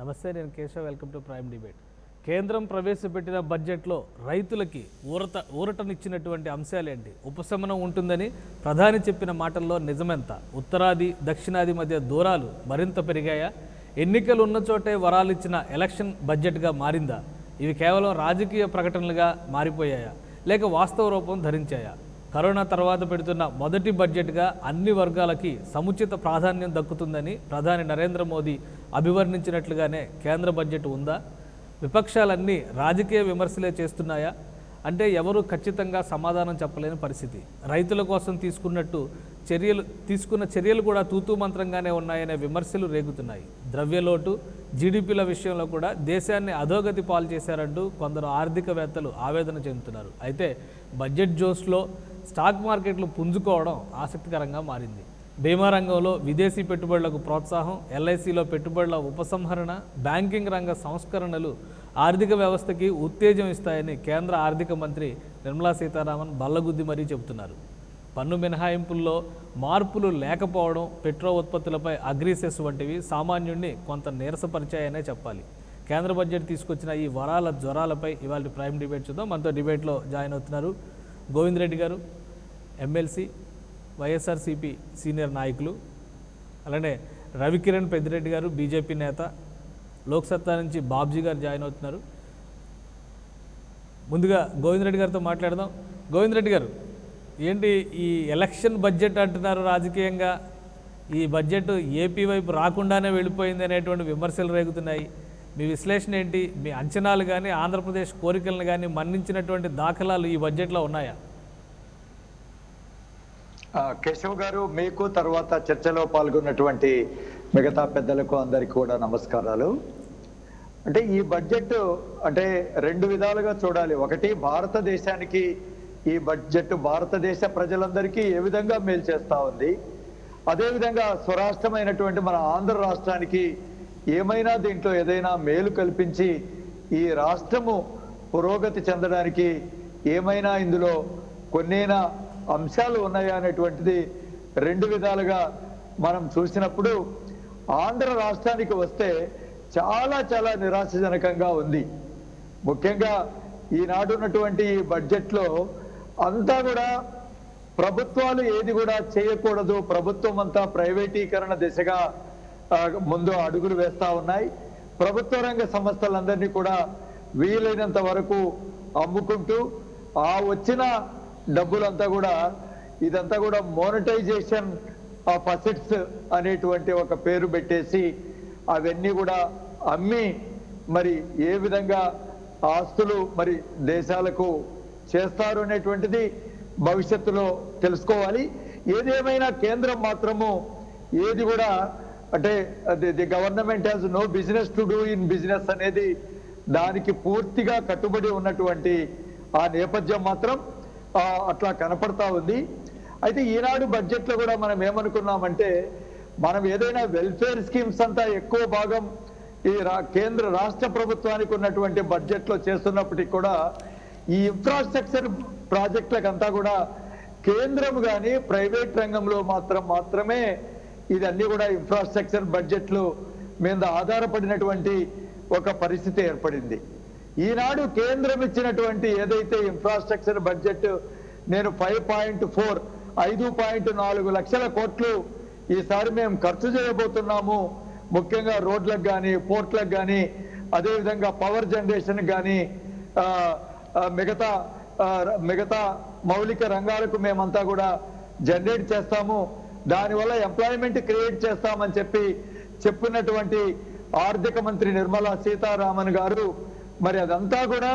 నమస్తే, నేను Keshav. Welcome to prime debate. కేంద్రం ప్రవేశపెట్టిన బడ్జెట్లో రైతులకి ఊరటనిచ్చినటువంటి అంశాలేంటి? ఉపశమనం ఉంటుందని ప్రధాని చెప్పిన మాటల్లో నిజమెంత? ఉత్తరాది దక్షిణాది మధ్య దూరాలు మరింత పెరిగాయా? ఎన్నికలు ఉన్న చోటే వరాలిచ్చిన ఎలక్షన్ బడ్జెట్గా మారిందా? ఇవి కేవలం రాజకీయ ప్రకటనలుగా మారిపోయాయా, లేక వాస్తవ రూపం ధరించాయా? కరోనా తర్వాత పెడుతున్న మొదటి బడ్జెట్గా అన్ని వర్గాలకి సముచిత ప్రాధాన్యం దక్కుతుందని ప్రధాని నరేంద్ర మోదీ అభివర్ణించినట్లుగానే కేంద్ర బడ్జెట్ ఉందా? విపక్షాలన్నీ రాజకీయ విమర్శలే చేస్తున్నాయా అంటే ఎవరు ఖచ్చితంగా సమాధానం చెప్పలేని పరిస్థితి. రైతుల కోసం తీసుకున్న చర్యలు కూడా తూతూ మంత్రంగానే ఉన్నాయనే విమర్శలు రేగుతున్నాయి. ద్రవ్యలోటు, జీడిపిల విషయంలో కూడా దేశాన్ని అధోగతి పాలు చేశారంటూ కొందరు ఆర్థికవేత్తలు ఆవేదన చెందుతున్నారు. అయితే బడ్జెట్ జోస్లో స్టాక్ మార్కెట్లు పుంజుకోవడం ఆసక్తికరంగా మారింది. బీమా రంగంలో విదేశీ పెట్టుబడులకు ప్రోత్సాహం, ఎల్ఐసిలో పెట్టుబడుల ఉపసంహరణ, బ్యాంకింగ్ రంగ సంస్కరణలు ఆర్థిక వ్యవస్థకి ఉత్తేజం ఇస్తాయని కేంద్ర ఆర్థిక మంత్రి నిర్మలా సీతారామన్ బల్లగుద్ది మరీ చెబుతున్నారు. పన్ను మినహాయింపుల్లో మార్పులు లేకపోవడం, పెట్రో ఉత్పత్తులపై అగ్రీసెస్ వంటివి సామాన్యుడిని కొంత నీరసపరిచాయనే చెప్పాలి. కేంద్ర బడ్జెట్ తీసుకొచ్చిన ఈ వరాల జ్వరాలపై ఇవాళ ప్రైమ్ డిబేట్ చూద్దాం. మనతో డిబేట్లో జాయిన్ అవుతున్నారు గోవింద్ రెడ్డి గారు, ఎమ్మెల్సీ, వైఎస్ఆర్సీపీ సీనియర్ నాయకులు. అలానే రవికిరణ్ పెద్దిరెడ్డి గారు, బీజేపీ నేత, లోక్సత్తా నుంచి బాబ్జీ గారు జాయిన్ అవుతున్నారు. ముందుగా గోవింద్ రెడ్డి గారితో మాట్లాడదాం. గోవింద్ రెడ్డి గారు, ఏంటి ఈ ఎలక్షన్ బడ్జెట్ అంటున్నారు? రాజకీయంగా ఈ బడ్జెట్ ఏపీ వైపు రాకుండానే వెళ్ళిపోయింది అనేటువంటి విమర్శలు రేగుతున్నాయి. మీ విశ్లేషణ ఏంటి? మీ అంచనాలు కానీ ఆంధ్రప్రదేశ్ కోరికలను కానీ మన్నించినటువంటి దాఖలాలు ఈ బడ్జెట్లో ఉన్నాయా? కేశవ్ గారు, మీకు తర్వాత చర్చలో పాల్గొన్నటువంటి మిగతా పెద్దలకు అందరికీ కూడా నమస్కారాలు. అంటే ఈ బడ్జెట్ అంటే రెండు విధాలుగా చూడాలి. ఒకటి, భారతదేశానికి ఈ బడ్జెట్ భారతదేశ ప్రజలందరికీ ఏ విధంగా మేలు చేస్తూ ఉంది, అదేవిధంగా స్వరాష్ట్రమైనటువంటి మన ఆంధ్ర రాష్ట్రానికి ఏమైనా దీంట్లో ఏదైనా మేలు కల్పించి ఈ రాష్ట్రము పురోగతి చెందడానికి ఏమైనా ఇందులో కొన్నైనా అంశాలు ఉన్నాయా అనేటువంటిది రెండు విధాలుగా మనం చూసినప్పుడు ఆంధ్ర రాష్ట్రానికి వస్తే చాలా చాలా నిరాశజనకంగా ఉంది. ముఖ్యంగా ఈనాడు ఉన్నటువంటి ఈ బడ్జెట్లో అంతా కూడా ప్రభుత్వాలు ఏది కూడా చేయకూడదు, ప్రభుత్వం అంతా ప్రైవేటీకరణ దిశగా ముందు అడుగులు వేస్తూ ఉన్నాయి. ప్రభుత్వ రంగ సంస్థలందరినీ కూడా వీలైనంత వరకు అమ్ముకుంటూ ఆ వచ్చిన డబ్బులంతా కూడా ఇదంతా కూడా మోనటైజేషన్ ఆఫ్ అసెట్స్ అనేటువంటి ఒక పేరు పెట్టేసి అవన్నీ కూడా అమ్మి మరి ఏ విధంగా ఆస్తులు మరి దేశాలకు చేస్తారు అనేటువంటిది భవిష్యత్తులో తెలుసుకోవాలి. ఏదేమైనా కేంద్రం మాత్రము ఏది కూడా అంటే the government has no business to do in business అనేది దానికి పూర్తిగా కట్టుబడి ఉన్నటువంటి ఆ నేపథ్యం మాత్రం అట్లా కనపడతా ఉంది. అయితే ఈనాడు బడ్జెట్లో కూడా మనం ఏమనుకున్నామంటే, మనం ఏదైనా వెల్ఫేర్ స్కీమ్స్ అంతా ఎక్కువ భాగం ఈ కేంద్ర రాష్ట్ర ప్రభుత్వానికి ఉన్నటువంటి బడ్జెట్లో చేస్తున్నప్పటికీ కూడా ఈ ఇన్ఫ్రాస్ట్రక్చర్ ప్రాజెక్టులకంతా కూడా కేంద్రం కానీ ప్రైవేట్ రంగంలో మాత్రమే ఇదన్నీ కూడా ఇన్ఫ్రాస్ట్రక్చర్ బడ్జెట్లు మీద ఆధారపడినటువంటి ఒక పరిస్థితి ఏర్పడింది. ఈనాడు కేంద్రం ఇచ్చినటువంటి ఏదైతే ఇన్ఫ్రాస్ట్రక్చర్ బడ్జెట్ నేను 5.4 లక్షల కోట్లు ఈసారి మేము ఖర్చు చేయబోతున్నాము. ముఖ్యంగా రోడ్లకు కానీ, పోర్ట్లకు కానీ, అదేవిధంగా పవర్ జనరేషన్ కానీ మిగతా మౌలిక రంగాలకు మేమంతా కూడా జనరేట్ చేస్తాము, దానివల్ల ఎంప్లాయ్మెంట్ క్రియేట్ చేస్తామని చెప్పినటువంటి ఆర్థిక మంత్రి నిర్మలా సీతారామన్ గారు మరి అదంతా కూడా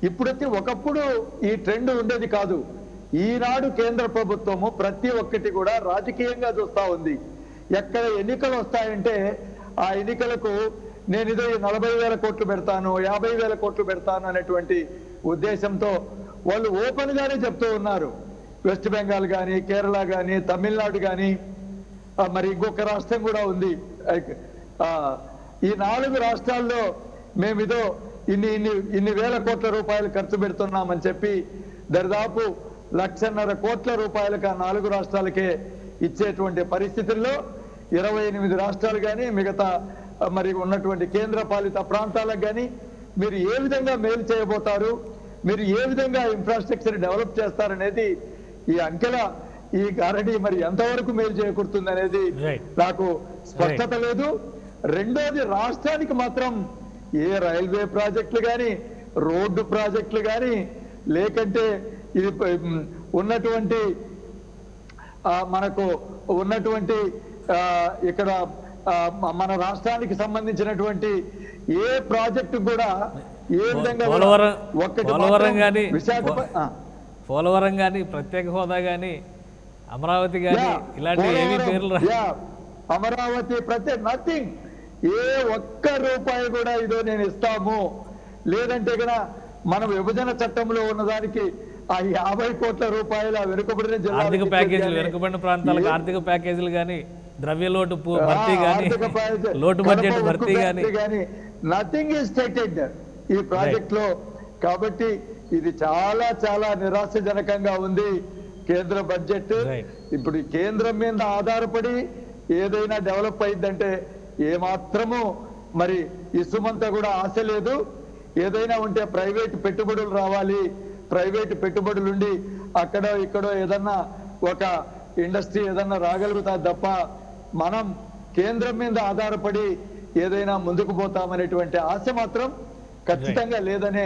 ఇప్పుడైతే ఒకప్పుడు ఈ ట్రెండ్ ఉండేది కాదు. ఈనాడు కేంద్ర ప్రభుత్వము ప్రతి ఒక్కటి కూడా రాజకీయంగా చూస్తూ ఉంది. ఎక్కడ ఎన్నికలు వస్తాయంటే ఆ ఎన్నికలకు నేను ఇదో 40,000 కోట్లు పెడతాను, 50,000 కోట్లు పెడతాను అనేటువంటి ఉద్దేశంతో వాళ్ళు ఓపెన్ గానే చెప్తూ ఉన్నారు. వెస్ట్ బెంగాల్ కానీ, కేరళ కానీ, తమిళనాడు కానీ, మరి ఇంకొక రాష్ట్రం కూడా ఉంది. ఈ 4 రాష్ట్రాల్లో మేమిదో ఇన్ని వేల కోట్ల రూపాయలు ఖర్చు పెడుతున్నామని చెప్పి దాదాపు 1,50,000 కోట్ల రూపాయలకు ఆ 4 రాష్ట్రాలకే ఇచ్చేటువంటి పరిస్థితుల్లో 28 రాష్ట్రాలు కానీ మిగతా మరి ఉన్నటువంటి కేంద్ర పాలిత ప్రాంతాలకు కానీ మీరు ఏ విధంగా మేలు చేయబోతారు, మీరు ఏ విధంగా ఇన్ఫ్రాస్ట్రక్చర్ డెవలప్ చేస్తారనేది ఈ అంకెల ఈ గారడీ మరి ఎంతవరకు మేలు చేకూరుతుంది అనేది నాకు స్పష్టత లేదు. రెండోది, రాష్ట్రానికి మాత్రం ఏ రైల్వే ప్రాజెక్టులు కానీ రోడ్డు ప్రాజెక్టులు కానీ లేకంటే ఇది ఉన్నటువంటి మనకు ఉన్నటువంటి ఇక్కడ మన రాష్ట్రానికి సంబంధించినటువంటి ఏ ప్రాజెక్టు కూడా ఏ విధంగా పోలవరం కానీ ప్రత్యేక హోదా కానీ అమరావతి కానీ ఇలాంటి ఏమీ పేర్లు అమరావతి ప్రత్యేక నథింగ్. ఏ ఒక్క రూపాయి కూడా ఇదో నేను ఇస్తాము లేదంటే కదా మన విభజన చట్టంలో ఉన్నదానికి ఆ 50 కోట్ల రూపాయల వెనుకబడిన జిల్లా ఆర్థిక ప్యాకేజీలు, వెనుకబడిన ప్రాంతాలకు ఆర్థిక ప్యాకేజీలు కానీ ద్రవ్యలోటు భర్తీ కానీ లోటు బడ్జెట్ భర్తీ కానీ నథింగ్ ఈజ్ స్టేటెడ్ ఈ ప్రాజెక్ట్ లో. కాబట్టి ఇది చాలా చాలా నిరాశజనకంగా ఉంది కేంద్ర బడ్జెట్. ఇప్పుడు కేంద్రం మీద ఆధారపడి ఏదైనా డెవలప్ అయిందంటే ఏమాత్రము మరి ఇసుమంతా కూడా ఆశ లేదు. ఏదైనా ఉంటే ప్రైవేట్ పెట్టుబడులు రావాలి, ప్రైవేట్ పెట్టుబడులు ఉండి అక్కడో ఇక్కడో ఏదన్నా ఒక ఇండస్ట్రీ ఏదన్నా రాగలుగుతాది తప్ప మనం కేంద్రం మీద ఆధారపడి ఏదైనా ముందుకు పోతామనేటువంటి ఆశ మాత్రం ఖచ్చితంగా లేదనే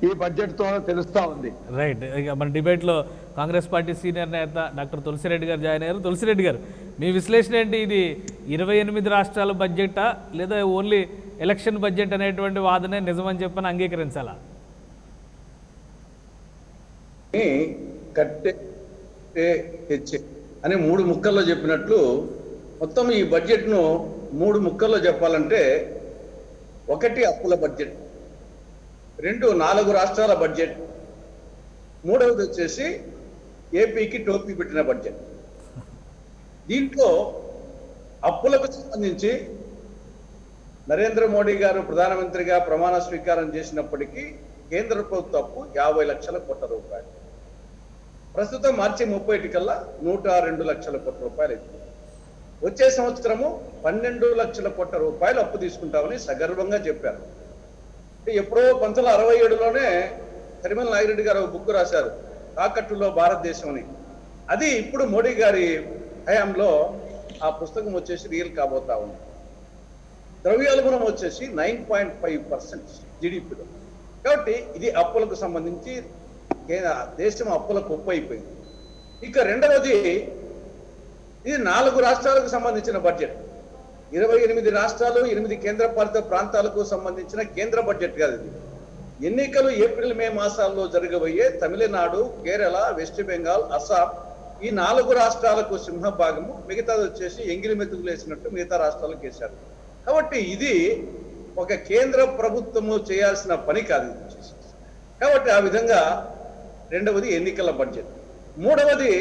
ఈ బడ్జెట్ తో తెలుస్తా ఉంది. రైట్. ఇక మన డిబేట్ లో కాంగ్రెస్ పార్టీ సీనియర్ నేత డాక్టర్ తులసిరెడ్డి గారు జాయిన్ అయ్యారు. తులసిరెడ్డి గారు, మీ విశ్లేషణ ఏంటి? ఇది 28 రాష్ట్రాల బడ్జెటా లేదా ఓన్లీ ఎలక్షన్ బడ్జెట్ అనేటువంటి వాదనే నిజమని చెప్పని అంగీకరించాలా? కట్టే తెచ్చే అని 3 ముక్కల్లో చెప్పినట్లు మొత్తం ఈ బడ్జెట్ను 3 ముక్కల్లో చెప్పాలంటే, 1 అప్పుల బడ్జెట్, 2 4 రాష్ట్రాల బడ్జెట్, 3వది వచ్చేసి ఏపీకి టోపీ పెట్టిన బడ్జెట్. దీంట్లో అప్పులకు సంబంధించి నరేంద్ర మోడీ గారు ప్రధానమంత్రిగా ప్రమాణ స్వీకారం చేసినప్పటికీ కేంద్ర ప్రభుత్వ అప్పు 50 లక్షల కోట్ల రూపాయలు. ప్రస్తుతం మార్చి 30 కల్లా 102 లక్షల కోట్ల రూపాయలు అయింది. వచ్చే సంవత్సరము 12 లక్షల కోట్ల రూపాయలు అప్పు తీసుకుంటామని సగర్వంగా చెప్పారు. ఎప్పుడో 1967లోనే తిరుమల నాగిరెడ్డి గారు ఒక బుక్ రాశారు, తాకట్టులో భారతదేశం అని. అది ఇప్పుడు మోడీ గారి హయాంలో ఆ పుస్తకం వచ్చేసి రియల్ కాబోతా ఉంది. ద్రవ్యోల్బణం వచ్చేసి 9.5% జీడిపిలో. కాబట్టి ఇది అప్పులకు సంబంధించి దేశం అప్పులకు ఉప్పు అయిపోయింది. ఇక రెండవది, ఇది 4 రాష్ట్రాలకు సంబంధించిన బడ్జెట్. 28 రాష్ట్రాలు 8 కేంద్రపాలిత ప్రాంతాలకు సంబంధించిన కేంద్ర బడ్జెట్ కాదు ఇది. ఎన్నికలు ఏప్రిల్ మే మాసాల్లో జరగబోయే తమిళనాడు, కేరళ, వెస్ట్ బెంగాల్, అస్సాం ఈ 4 రాష్ట్రాలకు సింహభాగము, మిగతాది వచ్చేసి ఎంగిలి మెతుకులు వేసినట్టు మిగతా రాష్ట్రాలకు వేశారు. కాబట్టి ఇది ఒక కేంద్ర ప్రభుత్వము చేయాల్సిన పని కాదు ఇది. కాబట్టి ఆ విధంగా రెండవది ఎన్నికల బడ్జెట్. మూడవది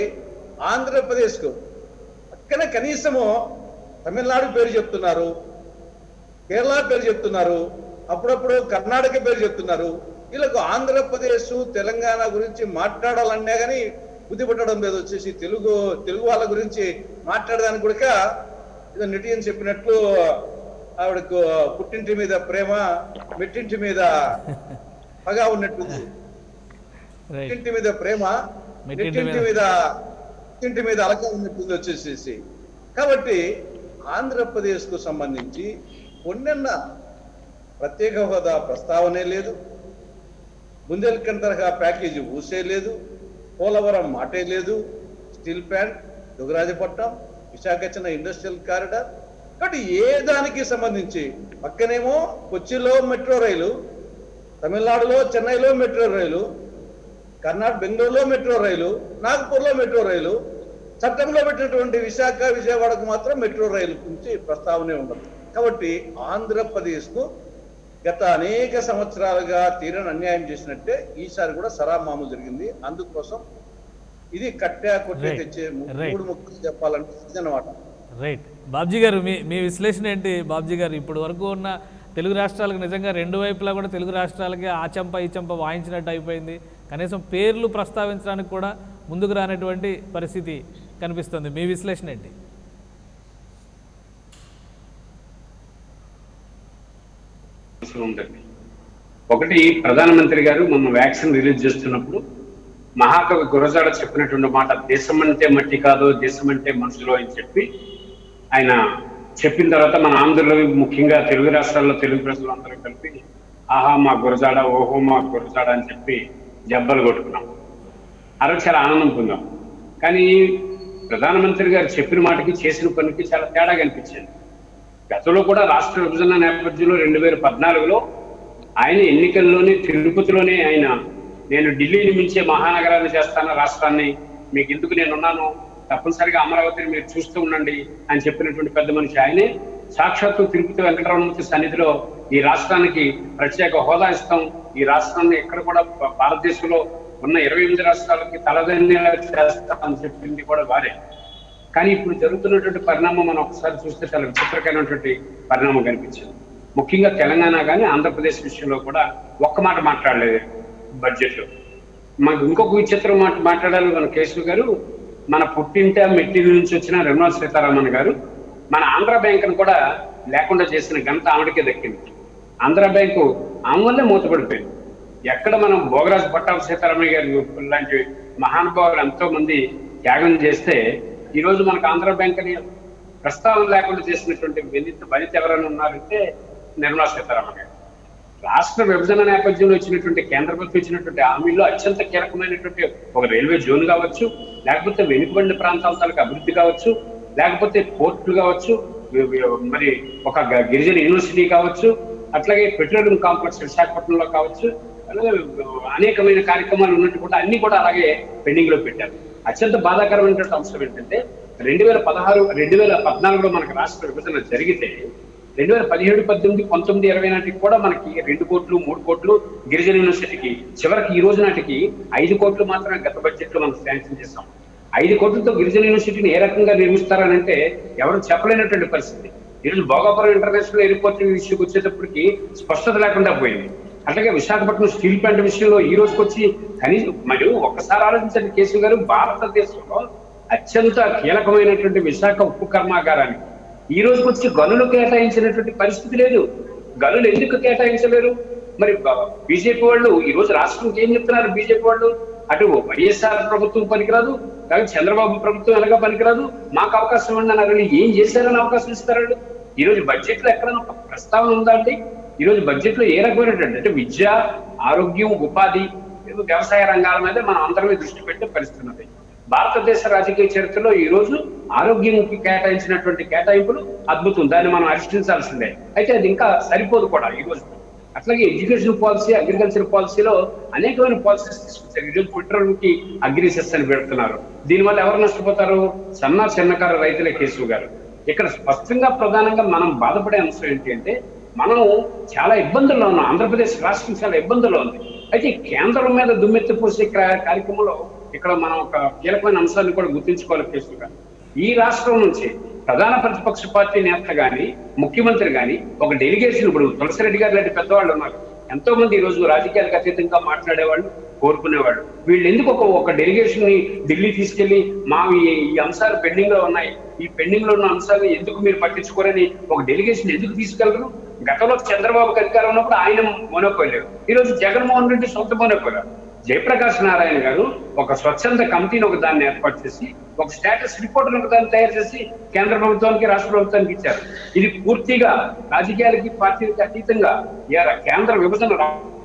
ఆంధ్రప్రదేశ్కు పక్కన కనీసము తమిళనాడు పేరు చెప్తున్నారు, కేరళ పేరు చెప్తున్నారు, అప్పుడప్పుడు కర్ణాటక పేరు చెప్తున్నారు. వీళ్ళకు ఆంధ్రప్రదేశ్ తెలంగాణ గురించి మాట్లాడాలన్నా కానీ బుద్ధి పట్టడం లేదు. వచ్చేసి తెలుగు వాళ్ళ గురించి మాట్లాడడానికి కూడా ఏదో నెటిజన్ చెప్పినట్లు ఆవిడకు పుట్టింటి మీద ప్రేమ, మెట్టింటి మీద పగా ఉన్నట్టుంది. పుట్టింటి మీద ప్రేమ, మెట్టింటి మీద అలక ఉన్నట్టుంది వచ్చేసేసి. కాబట్టి ఆంధ్రప్రదేశ్ కు సంబంధించి కొన్నెన్న ప్రత్యేక హోదా ప్రస్తావనే లేదు, బుందేల్ఖండ్ తరహా ప్యాకేజీ ఊసే లేదు, పోలవరం మాటే లేదు, స్టీల్ ప్లాంట్, దుగరాజపట్నం, విశాఖ చిన్న ఇండస్ట్రియల్ కారిడార్. కాబట్టి ఏ దానికి సంబంధించి పక్కనేమో కొచ్చిలో మెట్రో రైలు, తమిళనాడులో చెన్నైలో మెట్రో రైలు, కర్ణాటక బెంగళూరులో మెట్రో రైలు, నాగపూర్లో మెట్రో రైలు, చట్టంలో పెట్టినటువంటి విశాఖ విజయవాడకు మాత్రం మెట్రో రైలు గురించి ప్రస్తావనే ఉండదు. కాబట్టి ఆంధ్రప్రదేశ్కు గత అనేక సంవత్సరాలుగా తీరని అన్యాయం చేసినట్టే ఈసారి కూడా సరామాము జరిగింది. అందుకోసం ఇది కట్టా కొట్టే తెచ్చే 3 ముక్కలు చెప్పాలంటే ఇదన్నమాట. రైట్. బాబ్జీ గారు, మీ విశ్లేషణ ఏంటి? బాబ్జీ గారు, ఇప్పటి వరకు ఉన్న తెలుగు రాష్ట్రాలకు నిజంగా 2 వైపులా కూడా తెలుగు రాష్ట్రాలకి ఆ చెంప ఈ చెంప వాయించినట్టు అయిపోయింది. కనీసం పేర్లు ప్రస్తావించడానికి కూడా ముందుకు రానటువంటి పరిస్థితి కనిపిస్తుంది. మీ విశ్లేషణ ఏంటి? అవసరం ఉందండి. ఒకటి, ప్రధానమంత్రి గారు మొన్న వ్యాక్సిన్ రిలీజ్ చేస్తున్నప్పుడు మహాకవి గురజాడ చెప్పినటువంటి మాట, దేశం అంటే మట్టి కాదు, దేశం అంటే మనుషులు అని చెప్పి ఆయన చెప్పిన తర్వాత మన ఆంధ్రలో, ముఖ్యంగా తెలుగు రాష్ట్రాల్లో తెలుగు ప్రజలు అందరూ కలిపి ఆహా మా గురజాడ, ఓహో మా గురజాడ అని చెప్పి జబ్బలు కొట్టుకున్నాం. ఆ రోజు చాలా ఆనందం పొందాం. కానీ ప్రధానమంత్రి గారు చెప్పిన మాటకి చేసిన పనికి చాలా తేడా కనిపించింది. గతంలో కూడా రాష్ట్ర విభజన నేపథ్యంలో 2014లో ఆయన ఎన్నికల్లోనే తిరుపతిలోనే ఆయన నేను ఢిల్లీని మించే మహానగరాన్ని చేస్తాను రాష్ట్రాన్ని, మీకు ఎందుకు నేనున్నాను, తప్పనిసరిగా అమరావతిని మీరు చూస్తూ ఉండండి అని చెప్పినటువంటి పెద్ద మనిషి ఆయనే. సాక్షాత్తు తిరుపతి వెంకటరమణమూర్తి సన్నిధిలో ఈ రాష్ట్రానికి ప్రత్యేక హోదా ఇస్తాం, ఈ రాష్ట్రాన్ని ఎక్కడ కూడా భారతదేశంలో ఉన్న 28 రాష్ట్రాలకి తలదన్నేలా చేస్తామని చెప్పింది కూడా వారే. కానీ ఇప్పుడు జరుగుతున్నటువంటి పరిణామం మనం ఒకసారి చూస్తే చాలా విచిత్రకరమైనటువంటి పరిణామం కనిపించింది. ముఖ్యంగా తెలంగాణ కానీ ఆంధ్రప్రదేశ్ విషయంలో కూడా ఒక్క మాట మాట్లాడలేదు బడ్జెట్ లో. మనకు ఇంకొక విచిత్రం మాట మాట్లాడాలి మన కేశవ్ గారు. మన పుట్టింట మెట్టిల నుంచి వచ్చిన నిర్మలా సీతారామన్ గారు మన ఆంధ్ర బ్యాంకును కూడా లేకుండా చేసిన ఘనత ఆవిడకే దక్కింది. ఆంధ్ర బ్యాంకు ఆమె వల్లే మూతపడిపోయింది. ఎక్కడ మనం భోగరాజు పట్టాభి సీతారామయ్య గారి లాంటి మహానుభావులు ఎంతో మంది త్యాగం చేస్తే ఈ రోజు మనకు ఆంధ్ర బ్యాంక్ అని ప్రస్తావన లేకుండా చేసినటువంటి వనిత ఎవరైనా ఉన్నారంటే నిర్మలా సీతారామన్ గారు. రాష్ట్ర విభజన నేపథ్యంలో ఇచ్చినటువంటి కేంద్ర ప్రభుత్వం ఇచ్చినటువంటి హామీల్లో అత్యంత కీలకమైనటువంటి ఒక రైల్వే జోన్ కావచ్చు, లేకపోతే వెనుకబడిన ప్రాంతాల తాలూకు అభివృద్ధి కావచ్చు, లేకపోతే పోర్టులు కావచ్చు, మరి ఒక గిరిజన యూనివర్సిటీ కావచ్చు, అట్లాగే పెట్రోలియం కాంప్లెక్స్ విశాఖపట్నంలో కావచ్చు, అలాగే అనేకమైన కార్యక్రమాలు ఉన్నట్టు కూడా అన్ని కూడా అలాగే పెండింగ్ లో పెట్టారు. అత్యంత బాధాకరమైనటువంటి అంశం ఏంటంటే 2014లో మనకు రాష్ట్ర విభజన జరిగితే 2017, 18, 19, 20 నాటికి కూడా మనకి 2 కోట్లు 3 కోట్లు గిరిజన యూనివర్సిటీకి, చివరికి ఈ రోజు నాటికి 5 కోట్లు మాత్రమే గత బడ్జెట్ లో మనం శాంక్షన్ చేస్తాం. 5 కోట్లతో గిరిజన యూనివర్సిటీని ఏ రకంగా నిర్మిస్తారనంటే ఎవరు చెప్పలేనటువంటి పరిస్థితి. ఈరోజు భోగాపురం ఇంటర్నేషనల్ ఎయిర్పోర్ట్ విషయంకి వచ్చేటప్పటికి స్పష్టత లేకుండా పోయింది. అట్లాగే విశాఖపట్నం స్టీల్ ప్లాంట్ విషయంలో ఈ రోజుకి వచ్చి కనీసం మరియు ఒక్కసారి ఆలోచించండి కేశవ్ గారు, భారతదేశంలో అత్యంత కీలకమైనటువంటి విశాఖ ఉక్కు కర్మాగారానికి ఈ రోజుకి వచ్చి గనులు కేటాయించినటువంటి పరిస్థితి లేదు. గనులు ఎందుకు కేటాయించలేరు? మరి బీజేపీ వాళ్ళు ఈ రోజు రాష్ట్రంకి ఏం చెప్తున్నారు? బీజేపీ వాళ్ళు అటు వైఎస్ఆర్ ప్రభుత్వం పనికిరాదు, లేకపోతే చంద్రబాబు ప్రభుత్వం ఎలాగా పనికిరాదు, మాకు అవకాశం ఇవ్వండి అన్నారు. ఏం చేశారని అవకాశం ఇస్తారండి? ఈ రోజు బడ్జెట్ లో ఎక్కడైనా ప్రస్తావన ఉందా అండి? ఈ రోజు బడ్జెట్ లో ఏ రకమైనటువంటి అంటే విద్య, ఆరోగ్యం, ఉపాధి, వ్యవసాయ రంగాల మీద మనం అందరమే దృష్టి పెట్టే పరిస్థితి ఉన్నది. భారతదేశ రాజకీయ చరిత్రలో ఈ రోజు ఆరోగ్యంకి కేటాయించినటువంటి కేటాయింపులు అద్భుతం, దాన్ని మనం హర్షించాల్సిందే. అయితే అది ఇంకా సరిపోదు కూడా ఈ రోజు. అట్లాగే ఎడ్యుకేషన్ పాలసీ, అగ్రికల్చర్ పాలసీలో అనేకమైన పాలసీస్ తీసుకొచ్చారు. ఈరోజు పెట్రోల్కి అగ్రిసెస్ అని పెడుతున్నారు. దీనివల్ల ఎవరు నష్టపోతారు? చిన్నకారు రైతులే. కేశవ్ గారు, ఇక్కడ స్పష్టంగా ప్రధానంగా మనం బాధపడే అంశం ఏంటి అంటే మనం చాలా ఇబ్బందుల్లో ఉన్నాం. ఆంధ్రప్రదేశ్ రాష్ట్రం చాలా ఇబ్బందుల్లో ఉంది. అయితే కేంద్రం మీద దుమ్మెత్తి పోసే కార్యక్రమంలో ఇక్కడ మనం ఒక కీలకమైన అంశాన్ని కూడా గుర్తుంచుకోవాలి కేశవ్ గారు. ఈ రాష్ట్రం నుంచి ప్రధాన ప్రతిపక్ష పార్టీ నేత గాని, ముఖ్యమంత్రి గాని ఒక డెలిగేషన్, ఇప్పుడు తులసిరెడ్డి గారు లాంటి పెద్దవాళ్ళు ఉన్నారు, ఎంతో మంది ఈ రోజు రాజకీయాలకు అతీతంగా మాట్లాడేవాళ్ళు, కోరుకునేవాళ్ళు. వీళ్ళు ఎందుకు ఒక డెలిగేషన్ ని ఢిల్లీ తీసుకెళ్లి మా ఈ అంశాలు పెండింగ్ లో ఉన్నాయి, ఈ పెండింగ్ లో ఉన్న అంశాలు ఎందుకు మీరు పట్టించుకోరని ఒక డెలిగేషన్ ఎందుకు తీసుకెళ్లరు? గతంలో చంద్రబాబుకి అధికారం ఉన్నప్పుడు ఆయన మోనోపోయారు. ఈ రోజు జగన్మోహన్ రెడ్డి సొంత మోనోపోయారు. జయప్రకాష్ నారాయణ గారు ఒక స్వచ్ఛంద కమిటీని ఒక దాన్ని ఏర్పాటు చేసి ఒక స్టేటస్ రిపోర్ట్ ఒక దాన్ని తయారు చేసి కేంద్ర ప్రభుత్వానికి, రాష్ట్ర ప్రభుత్వానికి ఇచ్చారు. ఇది పూర్తిగా రాజకీయాలకి, పార్టీలకి అతీతంగా కేంద్ర విభజన,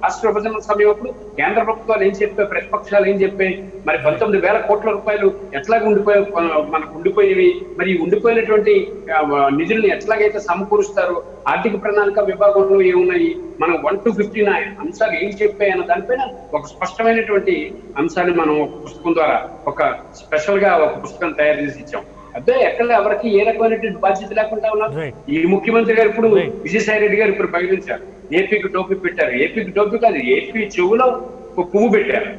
రాష్ట్ర విభజన సమయంలో కేంద్ర ప్రభుత్వాలు ఏం చెప్పాయి, ప్రతిపక్షాలు ఏం చెప్పాయి, మరి 19,000 కోట్ల రూపాయలు ఎట్లాగ మనకు ఉండిపోయేవి, మరి ఉండిపోయినటువంటి నిధులను ఎట్లాగైతే సమకూరుస్తారు, ఆర్థిక ప్రణాళిక విభాగంలో ఏమున్నాయి, మనం 1 to 59 అంశాలు ఏం చెప్పాయి అన్న దానిపైన ఒక స్పష్టమైనటువంటి అంశాన్ని మనం ఒక పుస్తకం ద్వారా ఒక స్పెషల్ గా ఒక పుస్తకం తయారు చేసి ఇచ్చాం. అదే ఎక్కడ ఎవరికి ఏ రకమైనటువంటి బాధ్యత లేకుండా ఉన్నారు. ఈ ముఖ్యమంత్రి గారు ఇప్పుడు విజయసాయి రెడ్డి గారు ఇప్పుడు బయలుదేరారు, ఏపీకి టోపీ పెట్టారు. ఏపీకి టోపీ కాదు, ఏపీ చెవులో ఒక పువ్వు పెట్టారు.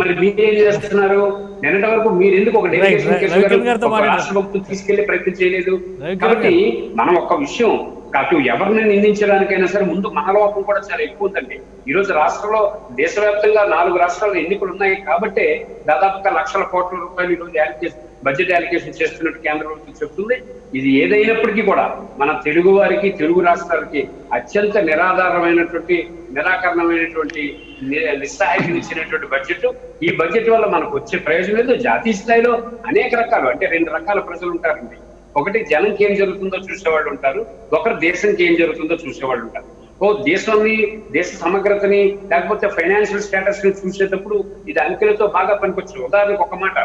మరి మీరేం చేస్తున్నారు? నిన్నటి వరకు మీరు ఎందుకు ఒక డెలిగేషన్ రాష్ట్ర ప్రభుత్వం తీసుకెళ్లే ప్రయత్నం చేయలేదు? కాబట్టి మనం ఒక విషయం అటు ఎవరిని నిందించడానికైనా సరే ముందు మన లోపం కూడా చాలా ఎక్కువ ఉందండి. ఈ రోజు రాష్ట్రంలో దేశవ్యాప్తంగా 4 రాష్ట్రాల్లో ఎన్నికలు ఉన్నాయి కాబట్టే దాదాపుగా లక్షల కోట్ల రూపాయలు ఈ రోజు యాడ్ చేసి బడ్జెట్ అలికేషన్ చేస్తున్నట్టు కేంద్ర ప్రభుత్వం చెప్తుంది. ఇది ఏదైనప్పటికీ కూడా మన తెలుగు వారికి, తెలుగు రాష్ట్రాలకి అత్యంత నిరాధారమైనటువంటి, నిరాకరణమైనటువంటి, నిస్సహాయతనిచ్చినటువంటి బడ్జెట్. ఈ బడ్జెట్ వల్ల మనకు వచ్చే ప్రయోజనం లేదు. జాతీయ స్థాయిలో అనేక రకాలు, అంటే 2 రకాల ప్రజలు ఉంటారండి. ఒకటి జనంకి ఏం జరుగుతుందో చూసేవాళ్ళు ఉంటారు, ఒకరు దేశానికి ఏం జరుగుతుందో చూసేవాళ్ళు ఉంటారు. దేశాన్ని, దేశ సమగ్రతని, లేకపోతే ఫైనాన్షియల్ స్టేటస్ ని చూసేటప్పుడు ఇది అంకెలతో బాగా పనికొచ్చు. ఉదాహరణకు ఒక మాట,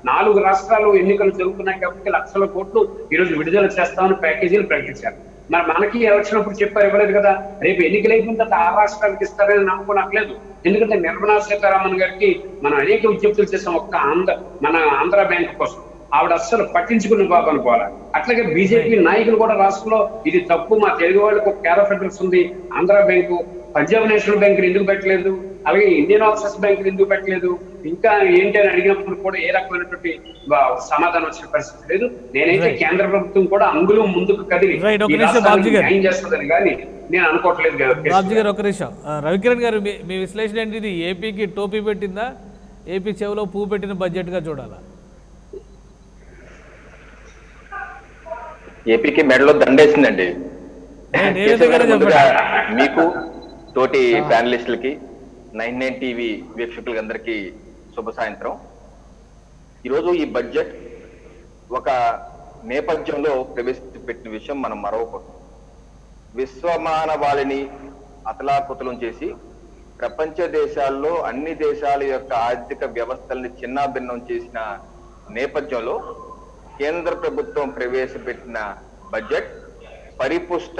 4 రాష్ట్రాలు ఎన్నికలు జరుగుతున్నాయి కాబట్టి లక్షల కోట్లు ఈరోజు విడుదల చేస్తామని ప్యాకేజీలు ప్రకటించారు. మరి మనకి ఎలక్షన్ అప్పుడు చెప్పారు, ఇవ్వలేదు కదా. రేపు ఎన్నికలు అయిపోయిన తర్వాత 6 రాష్ట్రాలకు ఇస్తారని నమ్మకం నాకు లేదు. ఎందుకంటే నిర్మలా సీతారామన్ గారికి మనం అనేక విజ్ఞప్తులు చేసాం మన ఆంధ్ర బ్యాంక్ కోసం. ఆవిడ అస్సలు పట్టించుకుని బాబు అనుకోవాలి. అట్లాగే బీజేపీ నాయకులు కూడా రాష్ట్రంలో ఇది తప్పు, మా తెలుగు వాళ్ళకి ఒక కేర్ ఆఫ్ అడ్రస్ ఉంది, ఆంధ్ర బ్యాంకు, పంజాబ్ నేషనల్ బ్యాంకులు ఎందుకు పెట్టలేదు, అలాగే ఇండియన్ ఓవర్సీస్ బ్యాంకులు ఎందుకు పెట్టలేదు, ఇంకా ఏంటి అని అడిగినప్పుడు కూడా ఏ రకమైనటువంటి సమాధానం వచ్చిన పరిస్థితి లేదు. నేనైతే కేంద్ర ప్రభుత్వం కూడా అందులో ముందుకు కదిలి న్యాయం చేస్తుందని కానీ నేను అనుకోవట్లేదు కదా. బాబ్జీ గారు ఒక నిమిషం. రవికిరణ్ గారు, మీ విశ్లేషణ ఏంటి? ఇది ఏపీకి టోపీ పెట్టిందా, ఏపీ చెవిలో పువ్వు పెట్టిన బడ్జెట్ గా చూడాలా? ఏపీకి మెడలో దండేసిందండి. మీకు, తోటి ప్యానలిస్టులకి, 99 టీవీ వీక్షకులకి అందరికీ శుభ సాయంత్రం. ఈరోజు ఈ బడ్జెట్ ఒక నేపథ్యంలో ప్రవేశపెట్టిన విషయం మనం మరవకూడదు. విశ్వమానవాళిని అతలాకుతలం చేసి ప్రపంచ దేశాల్లో అన్ని దేశాల యొక్క ఆర్థిక వ్యవస్థల్ని చిన్నాభిన్నం చేసిన నేపథ్యంలో కేంద్ర ప్రభుత్వం ప్రవేశపెట్టిన బడ్జెట్ పరిపుష్ట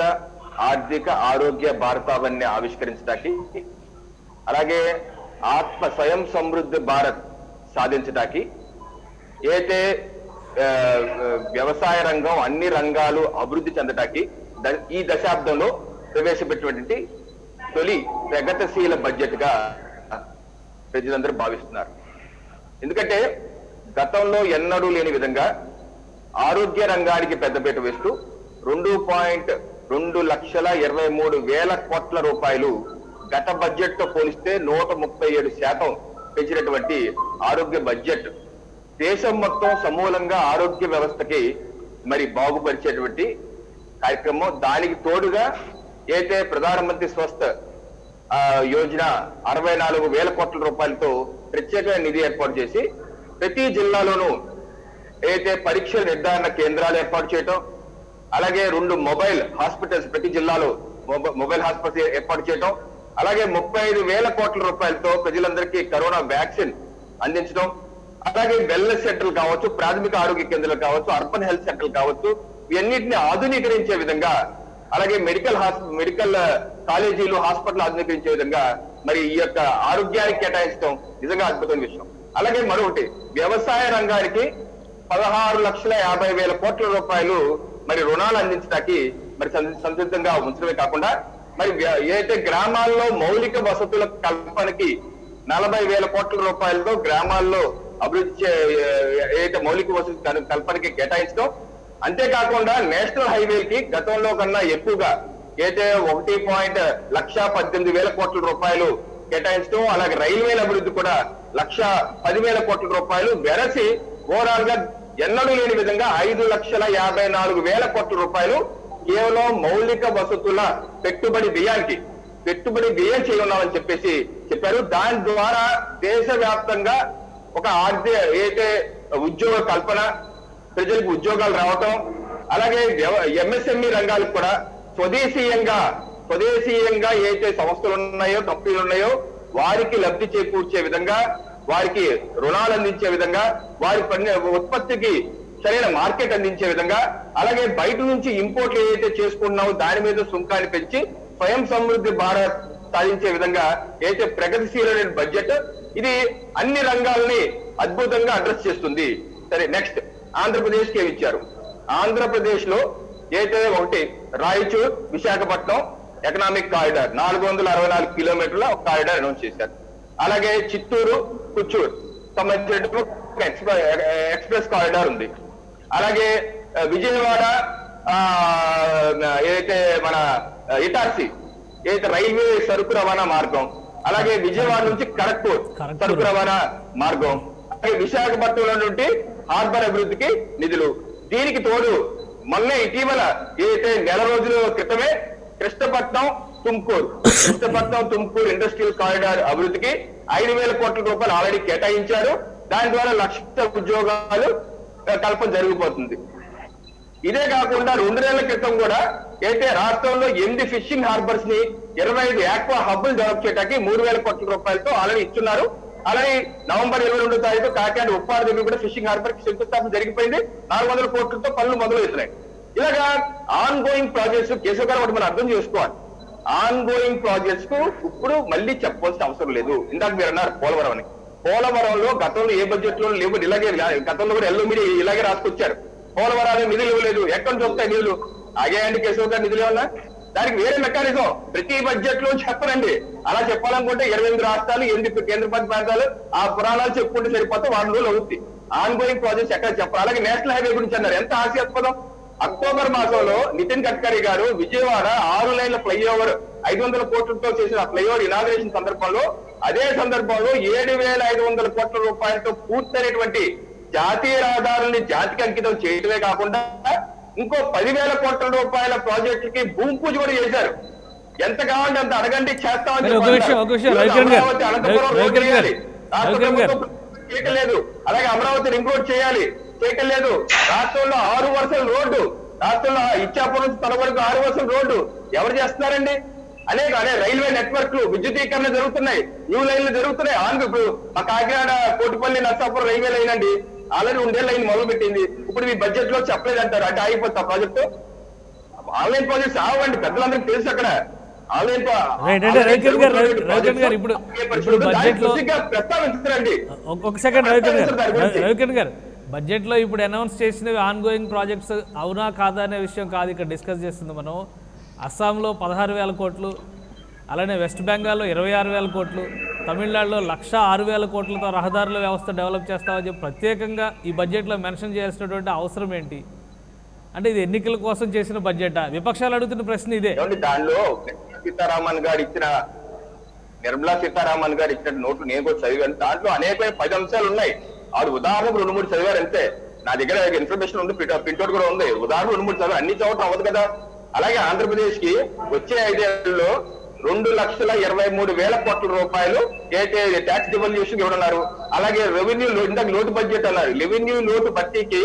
ఆర్థిక ఆరోగ్య భారతావన్ని ఆవిష్కరించడానికి, అలాగే స్వయం సమృద్ధి భారత్ సాధించడానికి, అయితే వ్యవసాయ రంగం అన్ని రంగాలు అభివృద్ధి చెందడానికి ఈ దశాబ్దంలో ప్రవేశపెట్టినటువంటి తొలి ప్రగతిశీల బడ్జెట్ గా ప్రజలందరూ భావిస్తున్నారు. ఎందుకంటే గతంలో ఎన్నడూ లేని విధంగా ఆరోగ్య రంగానికి పెద్దపీట వేస్తూ 2,223,000 కోట్ల రూపాయలు గత బడ్జెట్ తో పోలిస్తే 137% పెంచినటువంటి ఆరోగ్య బడ్జెట్ దేశం మొత్తం సమూలంగా ఆరోగ్య వ్యవస్థకి మరి బాగుపరిచేటువంటి కార్యక్రమం. దానికి తోడుగా అయితే ప్రధానమంత్రి స్వస్థ యోజన 64,000 కోట్ల రూపాయలతో ప్రత్యేక నిధి ఏర్పాటు చేసి ప్రతి జిల్లాలోనూ అయితే పరీక్షల నిర్ధారణ కేంద్రాలు ఏర్పాటు చేయటం, అలాగే 2 మొబైల్ హాస్పిటల్స్ ప్రతి జిల్లాలో మొబైల్ హాస్పిటల్ ఏర్పాటు చేయటం, అలాగే 35,000 కోట్ల రూపాయలతో ప్రజలందరికీ కరోనా వ్యాక్సిన్ అందించడం, అలాగే వెల్నెస్ సెంటర్లు కావచ్చు, ప్రాథమిక ఆరోగ్య కేంద్రాలు కావచ్చు, అర్బన్ హెల్త్ సెంటర్లు కావచ్చు, ఇవన్నిటిని ఆధునీకరించే విధంగా, అలాగే మెడికల్ కాలేజీలు, హాస్పిటల్ ఆధునీకరించే విధంగా మరి ఈ యొక్క ఆరోగ్యానికి కేటాయించడం నిజంగా అద్భుతమైన విషయం. అలాగే మరొకటి, వ్యవసాయ రంగానికి 16,50,000 కోట్ల రూపాయలు మరి రుణాలు అందించడానికి మరి సంసిద్ధంగా ఉంచడమే కాకుండా మరి ఏదైతే గ్రామాల్లో మౌలిక వసతుల కల్పనకి 40,000 కోట్ల రూపాయలతో గ్రామాల్లో అభివృద్ధి ఏదైతే మౌలిక వసతుల కల్పనకి కేటాయించడం, అంతేకాకుండా నేషనల్ హైవేకి గతంలో కన్నా ఎక్కువగా అయితే 1,18,000 కోట్ల రూపాయలు కేటాయించడం, అలాగే రైల్వేల అభివృద్ధి కూడా 1,10,000 కోట్ల రూపాయలు వెరసి ఓవరాల్ గా ఎన్నడూ లేని విధంగా 5,54,000 కోట్ల రూపాయలు కేవలం మౌలిక వసతుల పెట్టుబడి వ్యయం చేయనున్నామని చెప్పేసి చెప్పారు. దాని ద్వారా దేశవ్యాప్తంగా ఒక ఆర్థిక అయితే ఉద్యోగ కల్పన, ప్రజలకు ఉద్యోగాలు రావటం, అలాగే ఎంఎస్ఎంఈ రంగాలకు కూడా స్వదేశీయంగా ఏదైతే సంస్థలు ఉన్నాయో, కంపెనీలు ఉన్నాయో వారికి లబ్ధి చేకూర్చే విధంగా, వారికి రుణాలు అందించే విధంగా, వారి ఉత్పత్తికి సరైన మార్కెట్ అందించే విధంగా, అలాగే బయట నుంచి ఇంపోర్ట్లు ఏదైతే చేసుకుంటున్నామో దాని మీద సుంకాన్ని పెంచి స్వయం సమృద్ధి భారత్ సాధించే విధంగా ఏదైతే ప్రగతిశీలమైన బడ్జెట్ ఇది అన్ని రంగాల్ని అద్భుతంగా అడ్రస్ చేస్తుంది. సరే, నెక్స్ట్ ఆంధ్రప్రదేశ్ కి ఇచ్చారు. ఆంధ్రప్రదేశ్ లో ఏదైతే ఒకటి రాయచూర్ విశాఖపట్నం ఎకనామిక్ కారిడార్ 464 కిలోమీటర్ల ఒక కారిడార్ అనౌన్స్ చేశారు. అలాగే చిత్తూరు కుచ్చూరు సంబంధించిన ఎక్స్ప్రెస్ కారిడార్ ఉంది. అలాగే విజయవాడ ఏదైతే మన ఇటార్సీ ఏదైతే రైల్వే సరుకు రవాణా మార్గం, అలాగే విజయవాడ నుంచి ఖరగ్పూర్ సరుకు రవాణా మార్గం, అలాగే విశాఖపట్నంలో నుండి హార్బర్ అభివృద్ధికి నిధులు. దీనికి తోడు మొన్న ఇటీవల ఏదైతే నెల రోజుల క్రితమే కృష్ణపట్నం తుమ్కూరు ఇండస్ట్రియల్ కారిడార్ అభివృద్ధికి 5,000 కోట్ల రూపాయలు ఆల్రెడీ కేటాయించారు. దాని ద్వారా 1,00,000 ఉద్యోగాలు కల్పన జరిగిపోతుంది. ఇదే కాకుండా 2 నెలల క్రితం కూడా అయితే రాష్ట్రంలో 8 ఫిషింగ్ హార్బర్స్ ని 25 ఆక్వా హబ్బులు డెవలప్ చేయడానికి 3,000 కోట్ల రూపాయలతో ఆల్రెడీ ఇస్తున్నారు. అలాగే నవంబర్ 22వ తారీఖు కాకినాడ ఉప్పాడ దగ్గర కూడా ఫిషింగ్ హార్బర్ కి శంకుస్థాపన జరిగిపోయింది. 400 కోట్లతో పనులు మొదలవుతున్నాయి. ఇలాగా ఆన్ గోయింగ్ ప్రాజెక్ట్స్ కేశవ్ గారు మనం అర్థం చేసుకోవాలి. ఆన్ గోయింగ్ ప్రాజెక్ట్స్ కు ఇప్పుడు మళ్ళీ చెప్పవలసిన అవసరం లేదు. ఇందాక మీరు అన్నారు పోలవరం అని. పోలవరంలో గతంలో ఏ బడ్జెట్ లో లేవు, ఇలాగే గతంలో కూడా ఎల్లో మీడియా ఇలాగే రాసుకొచ్చారు. పోలవరానికి నిధులు ఇవ్వలేదు, ఎక్కడి నుంచి వస్తాయి నిధులు? ఆగేయండి కేశవ్ గారు, నిధులు ఏమన్నా దానికి వేరే మెకానిజం ప్రతి బడ్జెట్ లో చెప్పరండి. అలా చెప్పాలనుకుంటే 28 రాష్ట్రాలు 8 కేంద్రపాలిత ప్రాంతాలు ఆ పురాణాలు చెప్పుకుంటే సరిపోతే 1 రోజులు అవుతుంది. ఆన్ గోయింగ్ ప్రాజెక్ట్స్ ఎక్కడ చెప్పాలి? అలాగే నేషనల్ హైవే గురించి అన్నారు, ఎంత హాస్యాస్పదం. అక్టోబర్ మాసంలో నితిన్ గడ్కరీ గారు విజయవాడ 6 లైన్ల ఫ్లైఓవర్ 500 కోట్లతో చేసిన ఫ్లైఓవర్ ఇనాగ్రేషన్ సందర్భంలో, అదే సందర్భంలో 7,500 కోట్ల రూపాయలతో పూర్తయినటువంటి జాతీయ రహదారుల్ని జాతికి అంకితం చేయడమే కాకుండా ఇంకో 10,000 కోట్ల రూపాయల ప్రాజెక్టుకి భూమి పూజ కూడా చేశారు. ఎంత కావాలంటే అంత అడగండి, చేస్తామని చేయలేదు. అలాగే అమరావతి రింగ్ రోడ్ చేయాలి, చేయటం లేదు. రాష్ట్రంలో 6 వరుసల రోడ్డు, రాష్ట్రంలో ఇచ్చాపురం నుంచి తన వరకు 6 వరుసల రోడ్డు ఎవరు చేస్తున్నారండి? అనేక రైల్వే నెట్వర్క్లు విద్యుదీకరణ జరుగుతున్నాయి, న్యూ లైన్లు జరుగుతున్నాయి. ఇప్పుడు మా కాకినాడ కోటిపల్లి నర్సాపురం రైల్వే లైన్ అండి ఆల్రెడీ 2 లైన్ మొదలు పెట్టింది. ఇప్పుడు మీ బడ్జెట్ లో చెప్పలేదంటారు, అంటే ఆగిపోతా ప్రాజెక్టు. ఆన్లైన్ ప్రాజెక్ట్స్ ఆవండి, పెద్దలందరికీ తెలుసు. అక్కడ రవికిరణ్ గారు బడ్జెట్ లో ఇప్పుడు అనౌన్స్ చేసినవి ఆన్ గోయింగ్ ప్రాజెక్ట్స్ అవునా కాదా అనే విషయం కాదు ఇక్కడ డిస్కస్ చేస్తుంది మనం. అస్సాంలో 16,000 కోట్లు, అలానే వెస్ట్ బెంగాల్లో 26,000 కోట్లు, తమిళనాడులో 1,06,000 కోట్లతో రహదారుల వ్యవస్థ డెవలప్ చేస్తామని చెప్పి ప్రత్యేకంగా ఈ బడ్జెట్లో మెన్షన్ చేయాల్సినటువంటి అవసరం ఏంటి? అంటే ఇది ఎన్నికల కోసం చేసిన బడ్జెటా? విపక్షాలు అడుగుతున్న ప్రశ్న ఇదే. దానిలో నిర్మలా సీతారామన్ గారు ఇచ్చిన నోట్లు నేను కూడా చదివాను. దాంట్లో అనేక 10 అంశాలు ఉన్నాయి. ఆవిడ ఉదాహరణకు 2-3 చదివారు అంతే. నా దగ్గర ఇన్ఫర్మేషన్ ఉంది, ప్రింట్అవుట్ కూడా ఉంది. ఉదాహరణ 2-3 చదివారు, అన్ని చోట్ల అవ్వదు కదా. అలాగే ఆంధ్రప్రదేశ్ కి వచ్చే 5 ఏళ్లలో 2,23,000 కోట్ల రూపాయలు ట్యాక్స్ డివల్యూషన్ ఇవ్వనున్నారు. అలాగే రెవెన్యూ ఇందాక లోటు బడ్జెట్ అన్నారు, రెవెన్యూ లోటు భర్తీకి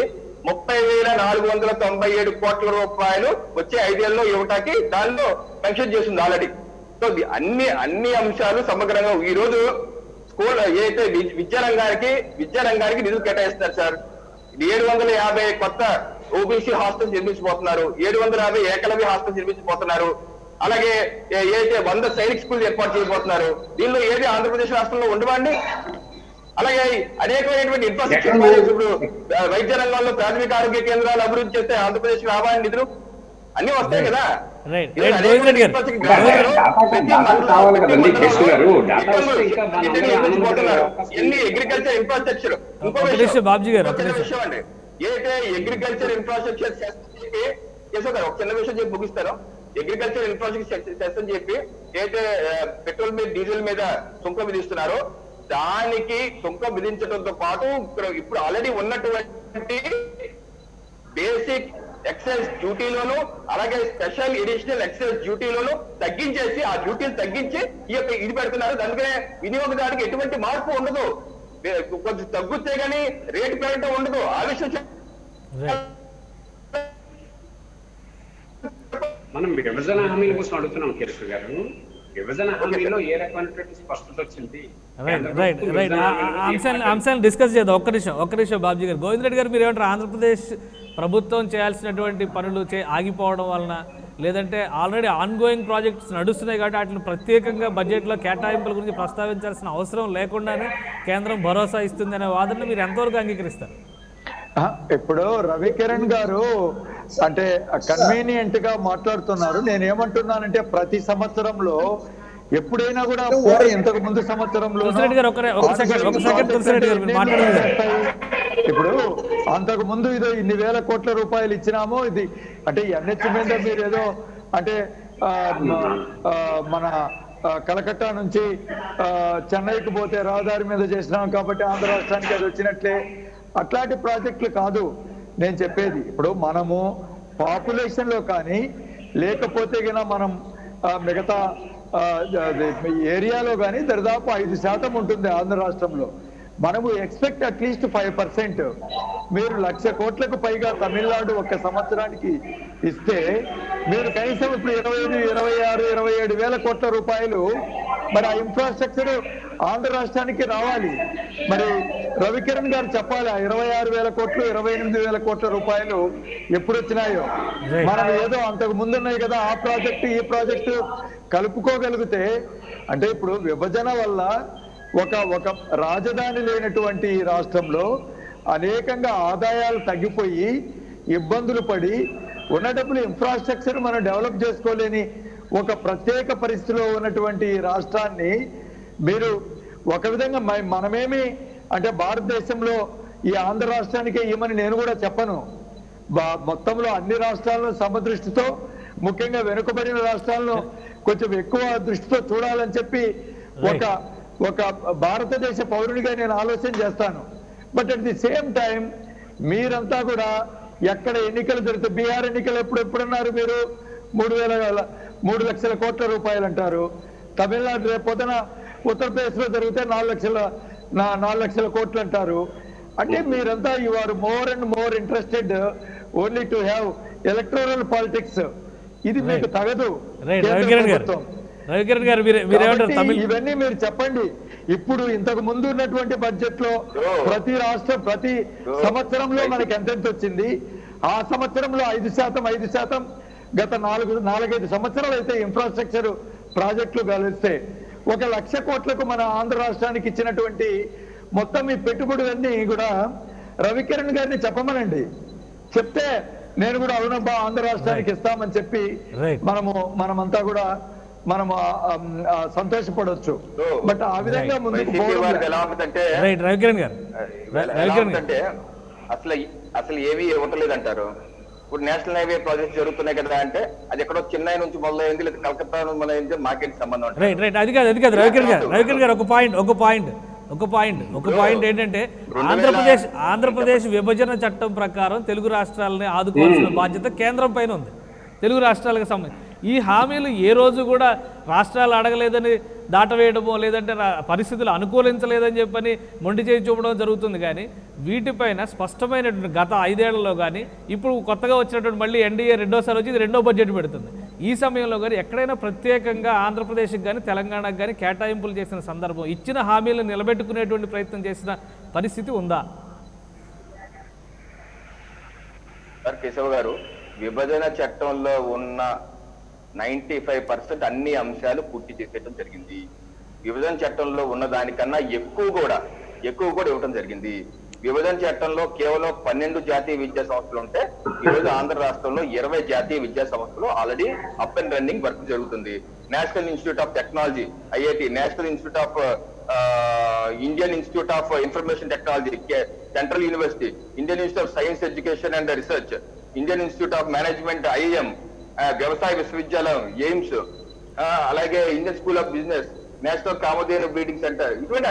30,497 కోట్ల రూపాయలు వచ్చే 5 ఏళ్లలో ఇవ్వటానికి దానిలో మెన్షన్ చేసింది ఆల్రెడీ. సో అన్ని అంశాలు సమగ్రంగా ఈ రోజు స్కూల్ ఏదైతే విద్యారంగానికి నిధులు కేటాయిస్తున్నారు సార్. 750 కొత్త ఓబీసీ హాస్టల్స్ నిర్మించబోతున్నారు, 750 ఏకలవ్య హాస్టల్స్ నిర్మించబోతున్నారు. అలాగే ఏదైతే 100 సైనిక్ స్కూల్ ఏర్పాటు చేయబోతున్నారు. దీనిలో ఏది ఆంధ్రప్రదేశ్ రాష్ట్రంలో ఉండవండి. అలాగే అనేకమైనటువంటి ఇన్ఫ్రాస్ట్రక్చర్ ప్రాజెక్ట్స్, ఇప్పుడు వైద్య రంగంలో ప్రాథమిక ఆరోగ్య కేంద్రాలు అభివృద్ధి చేస్తే ఆంధ్రప్రదేశ్ రావాలని నిధులు అన్ని వస్తాయి కదా. ఎన్ని అగ్రికల్చర్ ఇన్ఫ్రాస్ట్రక్చర్, ఇంకో విషయం అండి, ఏదైతే అగ్రికల్చర్ ఇన్ఫ్రాస్ట్రక్చర్ చేసారు ఒక చిన్న విషయం చెప్పి ముగిస్తాను. అగ్రికల్చర్ ఇన్ఫ్రాస్ట్రక్చర్ సెస్ అని చెప్పి ఏదైతే పెట్రోల్ మీద డీజిల్ మీద సుంకం విధిస్తున్నారో దానికి సుంకం విధించడంతో పాటు ఇప్పుడు ఆల్రెడీ ఉన్నటువంటి బేసిక్ ఎక్సైజ్ డ్యూటీలోను అలాగే స్పెషల్ ఎడిషనల్ ఎక్సైజ్ డ్యూటీలోను తగ్గించేసి ఆ డ్యూటీలు తగ్గించి ఈ యొక్క ఇది పెడుతున్నారు. అందుకనే వినియోగదారునికి ఎటువంటి మార్పు ఉండదు, కొంచెం తగ్గుతే గానీ రేటు పెరగడం ఉండదు. ఆ విషయం మనం విభజన హామీల కోసం అడుగుతున్నాం కేశవ్ గారు. విభజన హామీలో ఏ రకమైనటువంటి స్పష్టత వచ్చింది? అంశాన్ని డిస్కస్ చేద్దాం. ఒక్క నిమిషం బాబ్జీ గారు. గోవింద్ రెడ్డి గారు, మీరు ఏమంటారు? ఆంధ్రప్రదేశ్ ప్రభుత్వం చేయాల్సినటువంటి పనులు ఆగిపోవడం వలన, లేదంటే ఆల్రెడీ ఆన్ గోయింగ్ ప్రాజెక్ట్స్ నడుస్తున్నాయి కాబట్టి వాటిని ప్రత్యేకంగా బడ్జెట్లో కేటాయింపుల గురించి ప్రస్తావించాల్సిన అవసరం లేకుండానే కేంద్రం భరోసా ఇస్తుంది అనే వాదనను మీరు ఎంతవరకు అంగీకరిస్తారు? ఇప్పుడు రవికిరణ్ గారు అంటే కన్వీనియంట్ గా మాట్లాడుతున్నారు. నేనేమంటున్నానంటే ప్రతి సంవత్సరంలో ఎప్పుడైనా కూడా ఇంతకు ముందు సంవత్సరంలో ఇప్పుడు అంతకు ముందు ఇదో ఇన్ని వేల కోట్ల రూపాయలు ఇచ్చినాము. ఇది అంటే ఎన్హెచ్ మీద మీరు ఏదో అంటే మన కలకత్తా నుంచి చెన్నైకి పోతే రహదారి మీద చేసినాం కాబట్టి ఆంధ్ర రాష్ట్రానికి అది వచ్చినట్లే అట్లాంటి ప్రాజెక్టులు కాదు నేను చెప్పేది. ఇప్పుడు మనము పాపులేషన్లో కానీ లేకపోతే గిన మనం మిగతా ఏరియాలో కానీ దాదాపు 5% ఉంటుంది ఆంధ్ర రాష్ట్రంలో. మనము ఎక్స్పెక్ట్ అట్లీస్ట్ 5%. మీరు 1,00,000 కోట్లకు పైగా తమిళనాడు ఒక్క సంవత్సరానికి ఇస్తే మీరు కనీసం ఇప్పుడు 25, 26, 27 వేల కోట్ల రూపాయలు మరి ఆ ఇన్ఫ్రాస్ట్రక్చర్ ఆంధ్ర రాష్ట్రానికి రావాలి. మరి రవికిరణ్ గారు చెప్పాలి, ఆ 26 వేల కోట్లు 28 వేల కోట్ల రూపాయలు ఎప్పుడు వచ్చినాయో. మనం ఏదో అంతకు ముందున్నాయి కదా ఆ ప్రాజెక్టు ఈ ప్రాజెక్టు కలుపుకోగలిగితే, అంటే ఇప్పుడు విభజన వల్ల ఒక రాజధాని లేనటువంటి రాష్ట్రంలో అనేకంగా ఆదాయాలు తగ్గిపోయి ఇబ్బందులు పడి ఉన్న డబ్బులు ఇన్ఫ్రాస్ట్రక్చర్ మనం డెవలప్ చేసుకోలేని ఒక ప్రత్యేక పరిస్థితిలో ఉన్నటువంటి రాష్ట్రాన్ని మీరు ఒక విధంగా మనమేమి అంటే భారతదేశంలో ఈ ఆంధ్ర రాష్ట్రానికే ఇవ్వమని నేను కూడా చెప్పను. మొత్తంలో అన్ని రాష్ట్రాలను సమదృష్టితో, ముఖ్యంగా వెనుకబడిన రాష్ట్రాలను కొంచెం ఎక్కువ దృష్టితో చూడాలని చెప్పి ఒక భారతదేశ పౌరుడిగా నేను ఆలోచన చేస్తాను. But at the same time మీరంతా కూడా ఎక్కడ ఎన్నికలు జరుగుతాయి, బీహార్ ఎన్నికలు ఎప్పుడన్నారు మీరు 3 లక్షల కోట్ల రూపాయలు అంటారు. తమిళనాడు రేపు పొద్దున ఉత్తరప్రదేశ్ లో జరిగితే 4 లక్షల కోట్లు అంటారు. అంటే మీరంతా you are more and more interested only to have electoral politics. ఇది మీకు తగదు. రవికిరణ్ గారు ఇవన్నీ మీరు చెప్పండి. ఇప్పుడు ఇంతకు ముందు ఉన్నటువంటి బడ్జెట్ లో ప్రతి రాష్ట్రం ప్రతి సంవత్సరంలో మనకి ఎంతెంత వచ్చింది, ఆ సంవత్సరంలో 5% గత 4-5 సంవత్సరాలు అయితే ఇన్ఫ్రాస్ట్రక్చర్ ప్రాజెక్టులు కలిస్తే 1,00,000 కోట్లకు మన ఆంధ్ర రాష్ట్రానికి ఇచ్చినటువంటి మొత్తం ఈ పెట్టుబడులన్నీ కూడా రవికిరణ్ గారిని చెప్పమనండి. చెప్తే నేను కూడా అవునబ్బా ఆంధ్ర రాష్ట్రానికి ఇస్తామని చెప్పి మనమంతా కూడా మనము సంతోషపడవచ్చు. బట్ ఆ విధంగా ముందుకు అసలు ఏవి ఇవ్వట్లేదంటారు. ఇప్పుడు నేషనల్ హైవే ప్రాజెక్ట్ జరుగుతున్నాయి కదా అంటే అది ఎక్కడో చెన్నై నుంచి మొదలైంది లేదా కలకత్తా నుంచి మొదలైంది, మాకేంటి సంబంధం? అది కాదు రవికిరణ్ గారు ఒక పాయింట్ ఏంటంటే ఆంధ్రప్రదేశ్ విభజన చట్టం ప్రకారం తెలుగు రాష్ట్రాలని ఆదుకోవాల్సిన బాధ్యత కేంద్రం పైన ఉంది. తెలుగు రాష్ట్రాలకు సంబంధించి ఈ హామీలు ఏ రోజు కూడా రాష్ట్రాలు అడగలేదని దాటవేయడమో లేదంటే పరిస్థితులు అనుకూలించలేదని చెప్పని మొండి చేయి చూపడం జరుగుతుంది. కానీ వీటిపైన స్పష్టమైనటువంటి గత 5 ఏళ్లలో కానీ ఇప్పుడు కొత్తగా వచ్చినటువంటి మళ్ళీ ఎన్డీఏ రెండోసారి వచ్చి ఇది రెండో బడ్జెట్ పెడుతుంది. ఈ సమయంలో కానీ ఎక్కడైనా ప్రత్యేకంగా ఆంధ్రప్రదేశ్కి కానీ తెలంగాణకు కానీ కేటాయింపులు చేసిన సందర్భం, ఇచ్చిన హామీలను నిలబెట్టుకునేటువంటి ప్రయత్నం చేసిన పరిస్థితి ఉందా? కేశవ్ గారు, విభజన చట్టంలో ఉన్న 95% అన్ని అంశాలు పూర్తి చేసేయడం జరిగింది. విభజన చట్టంలో ఉన్న దానికన్నా ఎక్కువ కూడా ఇవ్వడం జరిగింది. విభజన చట్టంలో కేవలం 12 జాతీయ విద్యా సంస్థలు ఉంటే ఈరోజు ఆంధ్ర రాష్ట్రంలో 20 జాతీయ విద్యా సంస్థలు already up and running work జరుగుతుంది. National institute of technology IIT, national institute of Indian institute of information technology, central university, Indian institute of science education and research, Indian institute of management IM, వ్యవసాయ విశ్వవిద్యాలయం AIIMS, అలాగే Indian school of business, national Kamadhenu breeding centre, ఇటువంటి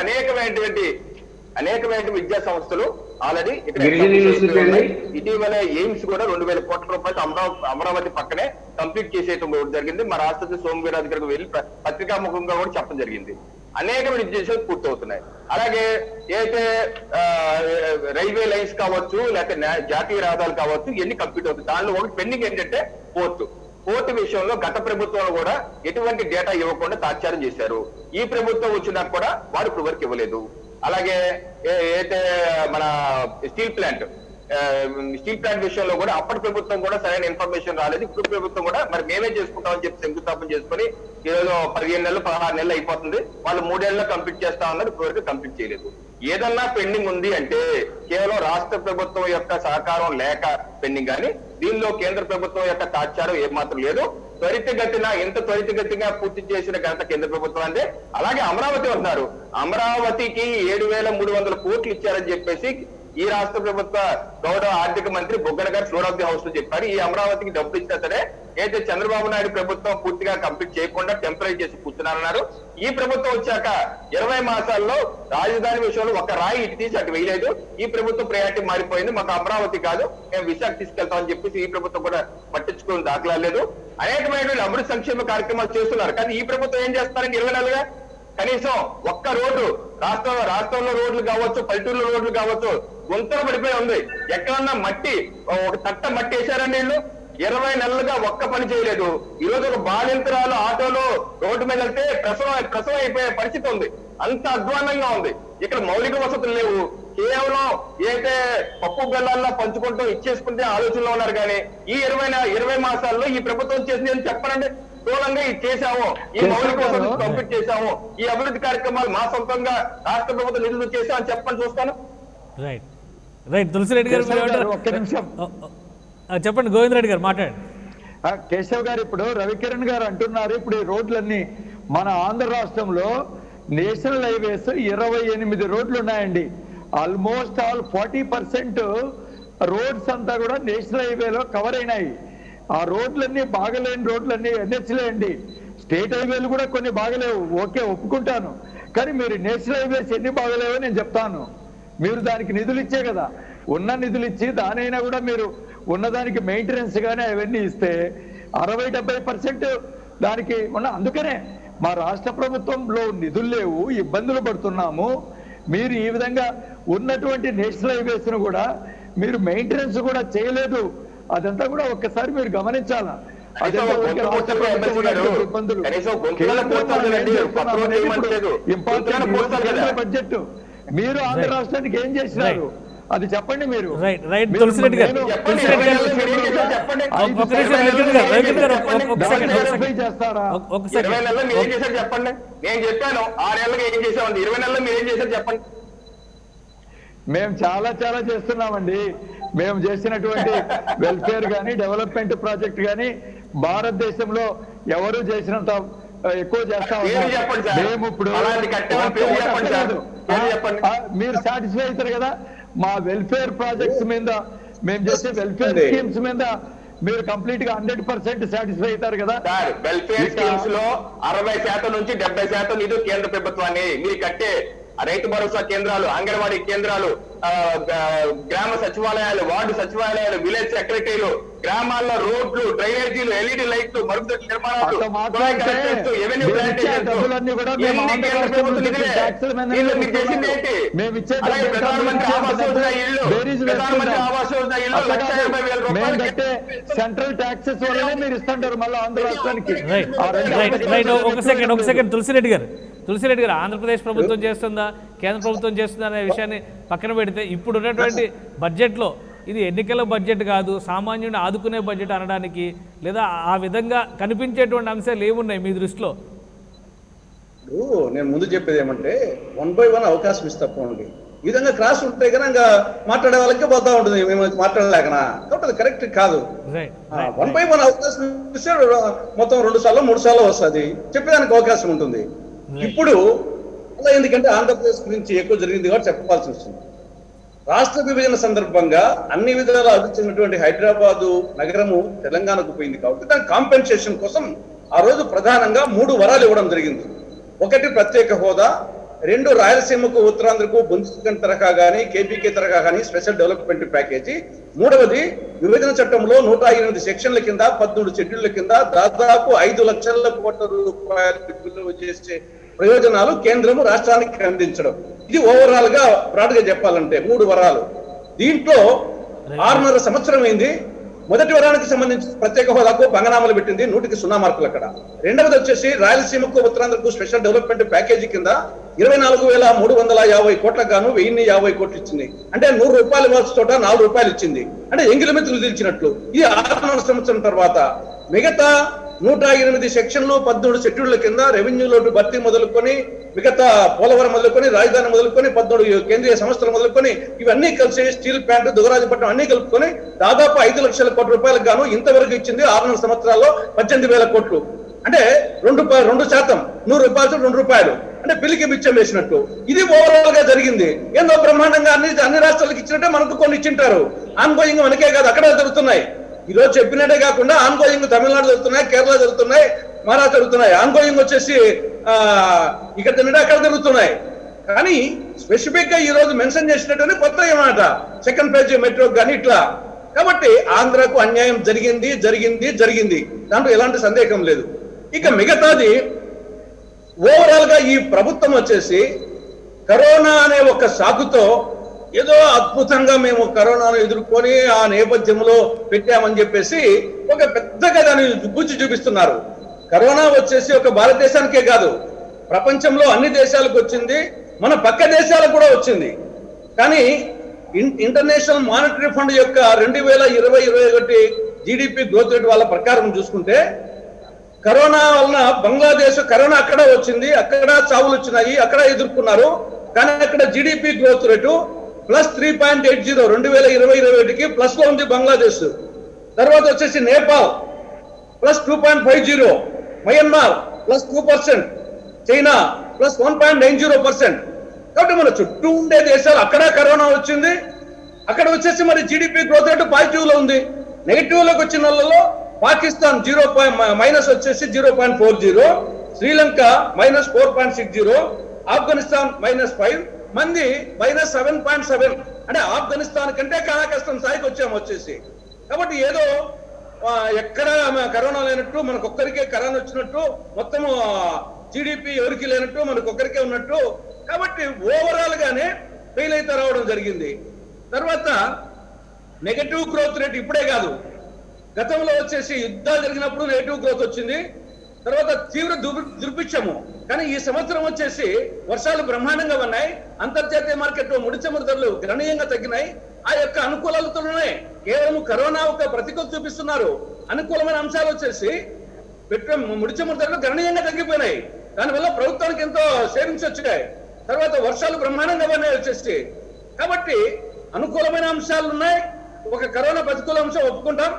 అనేకమైన విద్యా సంస్థలు already ఇటీవల AIIMS కూడా 2,000 కోట్ల రూపాయలు అమరావతి పక్కనే కంప్లీట్ చేసేయడం జరిగింది. మా రాష్ట్రపతి సోమవీరాజు గారికి వెళ్ళి పత్రికాముఖంగా కూడా చెప్పడం జరిగింది. అనేకమైన విద్యాశాలు పూర్తవుతున్నాయి. అలాగే ఏదైతే రైల్వే లైన్స్ కావచ్చు, లేకపోతే జాతీయ రహదారులు కావచ్చు, ఇవన్నీ కంప్లీట్ అవుతాయి. దానిలో ఒకటి పెండింగ్ ఏంటంటే పోర్టు విషయంలో గత ప్రభుత్వంలో కూడా ఎటువంటి డేటా ఇవ్వకుండా తాత్సారం చేశారు. ఈ ప్రభుత్వం వచ్చినా కూడా వారు ఇప్పుడు వరకు ఇవ్వలేదు. అలాగే ఏదైతే మన స్టీల్ ప్లాంట్ విషయంలో కూడా అప్పటి ప్రభుత్వం కూడా సరైన ఇన్ఫర్మేషన్ రాలేదు. ఇప్పుడు ప్రభుత్వం కూడా మరి మేమే చేసుకుంటామని చెప్పి శంకుస్థాపన చేసుకుని ఈరోజు 15 నెలలు 16 నెలలు అయిపోతుంది. వాళ్ళు 3 ఏళ్ళలో కంప్లీట్ చేస్తా ఉన్నారు, ఇప్పటివరకు కంప్లీట్ చేయలేదు. ఏదన్నా పెండింగ్ ఉంది అంటే కేవలం రాష్ట్ర ప్రభుత్వం యొక్క సహకారం లేక పెండింగ్, కానీ దీనిలో కేంద్ర ప్రభుత్వం యొక్క తాత్సారం ఏమాత్రం లేదు. త్వరితగతిగా పూర్తి చేసిన ఘనత కేంద్ర ప్రభుత్వం అంటే. అలాగే అమరావతి ఉన్నారు, అమరావతికి 7,300 కోట్లు ఇచ్చారని చెప్పేసి ఈ రాష్ట్ర ప్రభుత్వ గౌరవ ఆర్థిక మంత్రి బుగ్గన గారు ఫ్లోర్ ఆఫ్ ది హౌస్ లో చెప్పారు. ఈ అమరావతికి డబ్బులు ఇచ్చినా సరే అయితే చంద్రబాబు నాయుడు ప్రభుత్వం పూర్తిగా కంప్లీట్ చేయకుండా టెంపరీ చేసి కూర్చున్నారన్నారు. ఈ ప్రభుత్వం వచ్చాక 20 మాసాల్లో రాజధాని విషయంలో ఒక రాయి ఇటు తీసి అటు వేయలేదు. ఈ ప్రభుత్వం ప్రయారిటీ మారిపోయింది, మాకు అమరావతి కాదు మేము విశాఖ తీసుకెళ్తామని చెప్పేసి ఈ ప్రభుత్వం కూడా పట్టించుకుని దాఖలాలేదు. అనేకమైన అభివృద్ధి సంక్షేమ కార్యక్రమాలు చేస్తున్నారు. కానీ ఈ ప్రభుత్వం ఏం చేస్తారంటే 20 నెలలుగా కనీసం ఒక్క రోడ్డు రాష్ట్రంలో రోడ్లు కావచ్చు, పల్లెటూరులో రోడ్లు కావచ్చు, గుంతలు పడిపోయి ఉంది. ఎక్కడన్నా మట్టి ఒక తట్ట మట్టి వేశారండి వీళ్ళు. 20 నెలలుగా ఒక్క పని చేయలేదు. ఈ రోజు ఒక బాలింతరాలు ఆటోలో రోడ్డు మీద వెళ్తే ప్రసవం అయిపోయే పరిస్థితి ఉంది. అంత అధ్వానంగా ఉంది. ఇక్కడ మౌలిక వసతులు లేవు. కేవలం ఏదైతే పప్పు బెల్లాల్లో పంచుకుంటూ ఇచ్చేసుకుంటే ఆలోచనలో ఉన్నారు. కానీ ఈ 20 మాసాల్లో ఈ ప్రభుత్వం చేసింది అని చెప్పనండి. స్థూలంగా ఇది చేశాము, ఈ మౌలిక వసతులు కంప్లీట్ చేశాము, ఈ అభివృద్ధి కార్యక్రమాలు మా సొంతంగా రాష్ట్ర ప్రభుత్వం నిధులు చేశామని చెప్పని చూస్తాను. రైట్ తులసిరెడ్డి గారు ఒక్క నిమిషం చెప్పండి. గోవింద్ రెడ్డి గారు మాట్లాడండి. కేశవ్ గారు, ఇప్పుడు రవికిరణ్ గారు అంటున్నారు, ఇప్పుడు ఈ రోడ్లన్నీ మన ఆంధ్ర రాష్ట్రంలో నేషనల్ హైవేస్ 28 రోడ్లు ఉన్నాయండి. ఆల్మోస్ట్ ఆల్ 40% రోడ్స్ అంతా కూడా నేషనల్ హైవేలో కవర్ అయినాయి. ఆ రోడ్లన్నీ బాగలేని రోడ్లన్నీ ఎన్హెచ్లే అండి. స్టేట్ హైవేలు కూడా కొన్ని బాగలేవు, ఓకే ఒప్పుకుంటాను. కానీ మీరు నేషనల్ హైవేస్ ఎన్ని బాగలేవో నేను చెప్తాను. మీరు దానికి నిధులు ఇచ్చే కదా, ఉన్న నిధులు ఇచ్చి దానైనా కూడా మీరు ఉన్నదానికి మెయింటెనెన్స్ కానీ అవన్నీ ఇస్తే 60-70% దానికి ఉన్న. అందుకనే మా రాష్ట్ర ప్రభుత్వంలో నిధులు లేవు, ఇబ్బందులు పడుతున్నాము. మీరు ఈ విధంగా ఉన్నటువంటి నేషనల్ హైవేస్ ను కూడా మీరు మెయింటెనెన్స్ కూడా చేయలేదు. అదంతా కూడా ఒక్కసారి మీరు గమనించాలా. బడ్జెట్ మీరు ఆంధ్ర రాష్ట్రానికి ఏం చేసినారు అది చెప్పండి. మీరు చేస్తారా? చెప్పండి. నేను చెప్పాను 6 నెలలుగా ఏం చేసామండి, 20 నెలలు మీరు ఏం చేశారు చెప్పండి. మేము చాలా చేస్తున్నామండి. మేము చేసినటువంటి వెల్ఫేర్ కానీ డెవలప్మెంట్ ప్రాజెక్ట్ కానీ భారతదేశంలో ఎవరు చేసినంత ఎక్కువ చేస్తా ఉన్నాం. మేము ఇప్పుడు మీరు సాటిస్ఫై అవుతారు కదా మా వెల్ఫేర్ ప్రాజెక్ట్స్ మీద, మేము చేసే వెల్ఫేర్ స్కీమ్స్ మీద మీరు కంప్లీట్ గా 100% సాటిస్ఫై అవుతారు కదా. వెల్ఫేర్ స్కీమ్స్ లో 60% నుంచి 70% నిధులు కేంద్ర ప్రభుత్వాన్ని, మీరు కట్టే రైతు భరోసా కేంద్రాలు, అంగన్వాడీ కేంద్రాలు, గ్రామ సచివాలయాలు, వార్డు సచివాలయాలు, విలేజ్ సెక్రటరీలు, గ్రామాల్లో రోడ్లు, డ్రైనేజీలు, ఎల్ఈడి లైట్లు, మరుగుదొడ్ల నిర్మాణాలు, సెంట్రల్ ట్యాక్సెస్ వల్లనే మీరు ఇస్తుంటారు మళ్ళీ ఆంధ్ర రాష్ట్రానికి. ఒక సెకండ్ తులసిరెడ్డి గారు ఆంధ్రప్రదేశ్ ప్రభుత్వం చేస్తుందా కేంద్ర ప్రభుత్వం చేస్తుందా అనే విషయాన్ని పక్కన పెడితే ఇప్పుడు ఉన్నటువంటి బడ్జెట్లో ఇది ఎన్నికల బడ్జెట్ కాదు, సామాన్యుని ఆదుకునే బడ్జెట్ అనడానికి లేదా ఆ విధంగా కనిపించేటువంటి అంశాలు ఏమున్నాయి మీ దృష్టిలో? నేను ముందు చెప్పేది ఏమంటే 1 by 1 అవకాశం ఇస్తాండి. ఈ విధంగా క్రాస్ ఉంటే కనుక మాట్లాడే వాళ్ళకే పోతా ఉంటుంది, మేము మాట్లాడలేకనా. కాబట్టి కరెక్ట్ కాదు. 1 by 1 అవకాశం ఇస్తే మొత్తం 2 సార్లు 3 సార్లు వస్తుంది, చెప్పేదానికి అవకాశం ఉంటుంది. ఇప్పుడు అలా ఎందుకంటే ఆంధ్రప్రదేశ్ గురించి ఎక్కువ జరిగింది కాబట్టి చెప్పాల్సి వస్తుంది. రాష్ట్ర విభజన సందర్భంగా అన్ని విధాల అభివృద్ధి చెందినటువంటి హైదరాబాదు నగరము తెలంగాణకు పోయింది కాబట్టి దాని కాంపెన్సేషన్ కోసం ఆ రోజు ప్రధానంగా 3 వరాలు ఇవ్వడం జరిగింది. 1 ప్రత్యేక హోదా, 2 రాయలసీమకు ఉత్తరాంధ్రకు బుందేల్ఖండ్ తరహా కానీ కేపీకే తరహా కానీ స్పెషల్ డెవలప్మెంట్ ప్యాకేజీ, 3వది విభజన చట్టంలో 108 సెక్షన్ల కింద 13 షెడ్యూళ్ల కింద దాదాపు 5 లక్షల కోట్ల రూపాయలు విలువ చేసే ప్రయోజనాలు కేంద్రము రాష్ట్రానికి అందించడం. ఇది ఓవరాల్ గా బ్రాడ్ గా చెప్పాలంటే 3 వరాలు. దీంట్లో 6.5 సంవత్సరం అయింది. మొదటి వరానికి సంబంధించి ప్రత్యేక హోదాకు భంగనామాలు పెట్టింది, 100కి 0 మార్కులు అక్కడ. రెండవది వచ్చేసి రాయలసీమకు ఉత్తరాంధ్రకు స్పెషల్ డెవలప్మెంట్ ప్యాకేజీ కింద 24,350 కోట్లకు గాను 1050 కోట్లు ఇచ్చింది. అంటే 100 రూపాయలు ఇవ్వాల్సిన చోట 4 రూపాయలు ఇచ్చింది. అంటే ఎంగిలి మెతులు తీర్చినట్లు. ఇది 6.5 సంవత్సరం తర్వాత మిగతా 108 సెక్షన్లు 13 షెడ్యూళ్ల కింద రెవెన్యూ లోటు భర్తీ మొదలుకొని మిగతా పోలవరం మొదలుకొని రాజధాని మొదలుకొని 14 కేంద్రీయ సంస్థలు మొదలుకొని ఇవన్నీ కలిసి స్టీల్ ప్లాంట్ దుగరాజపట్నం అన్ని కలుపుకొని దాదాపు 5 లక్షల కోట్ల రూపాయలకు గాను ఇంతవరకు ఇచ్చింది 6 సంవత్సరాల్లో 18,000 కోట్లు. అంటే 2%, 100 రూపాయలు 2 రూపాయలు. అంటే పిల్లికి బిచ్చం వేసినట్టు. ఇది ఓవరాల్ గా జరిగింది. ఏందో బ్రహ్మాండంగా అన్ని రాష్ట్రాలకు ఇచ్చినట్టే మనకు కొన్ని ఇచ్చింటారు. ఆన్గోయింగ్ మనకే కాదు, అక్కడ జరుగుతున్నాయి. ఈ రోజు చెప్పినట్టే కాకుండా ఆన్గోయింగ్ తమిళనాడు జరుగుతున్నాయి, కేరళ జరుగుతున్నాయి, మహారాష్ట్ర జరుగుతున్నాయి. ఆన్గోయింగ్ వచ్చేసి ఇక్కడ తిన్నట్టు అక్కడ జరుగుతున్నాయి. కానీ స్పెసిఫిక్ గా ఈ రోజు మెన్షన్ చేసినట్టు కొత్త ఏమాట సెకండ్ పేజ్ మెట్రో కానీ ఇట్లా. కాబట్టి ఆంధ్రకు అన్యాయం జరిగింది, దాంట్లో ఎలాంటి సందేహం లేదు. ఇక మిగతాది ఓవరాల్ గా ఈ ప్రభుత్వం వచ్చేసి కరోనా అనే ఒక సాకుతో ఏదో అద్భుతంగా మేము కరోనాను ఎదుర్కొని ఆ నేపథ్యంలో పెట్టామని చెప్పేసి ఒక పెద్దగా దాన్ని గుచ్చి చూపిస్తున్నారు. కరోనా వచ్చేసి ఒక భారతదేశానికే కాదు, ప్రపంచంలో అన్ని దేశాలకు వచ్చింది, మన పక్క దేశాలకు కూడా వచ్చింది. కానీ ఇంటర్నేషనల్ మానిటరీ ఫండ్ యొక్క 2020-21 జీడిపి గ్రోత్ రేట్ వాళ్ళ ప్రకారం చూసుకుంటే కరోనా వలన బంగ్లాదేశ్ కరోనా అక్కడ వచ్చింది, అక్కడ చావులు వచ్చినాయి, అక్కడ ఎదుర్కొన్నారు. కానీ అక్కడ జీడిపి గ్రోత్ రేటు +3.80 2020-21కి ప్లస్ లో ఉంది బంగ్లాదేశ్. తర్వాత వచ్చేసి నేపాల్ +2.50, మయన్మార్ +2%, చైనా +1.90%. కాబట్టి మన చుట్టూ ఉండే దేశాలు అక్కడ కరోనా వచ్చింది, అక్కడ వచ్చేసి మరి జీడిపి గ్రోత్ రేటు పాజిటివ్ లో ఉంది. నెగిటివ్ లోకి వచ్చిన వాళ్ళలో పాకిస్తాన్ వచ్చేసి 0.40, శ్రీలంక -4.60, ఆఫ్ఘనిస్తాన్ -5, మంది -7.7. అంటే ఆఫ్ఘనిస్తాన్ కంటే చాలా కష్టం స్థాయికి వచ్చాము వచ్చేసి. కాబట్టి ఏదో ఎక్కడ కరోనా లేనట్టు మనకొక్కరికే కరోనా వచ్చినట్టు, మొత్తం జీడిపి ఎవరికి లేనట్టు మనకొక్కరికే ఉన్నట్టు. కాబట్టి ఓవరాల్ గానే ఫెయిల్ అయితే రావడం జరిగింది. తర్వాత నెగటివ్ గ్రోత్ రేట్ ఇప్పుడే కాదు, గతంలో వచ్చేసి యుద్ధాలు జరిగినప్పుడు నెగటివ్ గ్రోత్ వచ్చింది. తర్వాత తీవ్ర దుర్భిక్షము. కానీ ఈ సంవత్సరం వచ్చేసి వర్షాలు బ్రహ్మాండంగా ఉన్నాయి, అంతర్జాతీయ మార్కెట్లో ముడి చమురు ధరలు గణనీయంగా తగ్గినాయి. ఆ యొక్క అనుకూలతలోనే కేవలం కరోనా ఒక ప్రతికూలత చూపిస్తున్నారు. అనుకూలమైన అంశాలు వచ్చేసి ముడి చమురు ధరలు గణనీయంగా తగ్గిపోయినాయి, దానివల్ల ప్రభుత్వానికి ఎంతో సేవింగ్స్ వచ్చాయి. తర్వాత వర్షాలు బ్రహ్మాండంగా ఉన్నాయి వచ్చేసి. కాబట్టి అనుకూలమైన అంశాలు ఉన్నాయి, ఒక కరోనా ప్రతికూల అంశం ఒప్పుకుంటాం.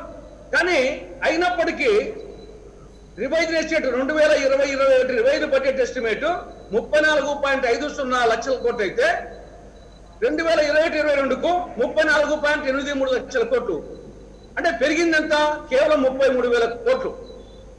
కానీ అయినప్పటికీ revise estimate 2020-21 revise budget estimate 34.50 లక్షల కోట్లు అయితే 2021-22కు 34.83 లక్షల కోట్లు. అంటే పెరిగిందంతా కేవలం 33,000 కోట్లు.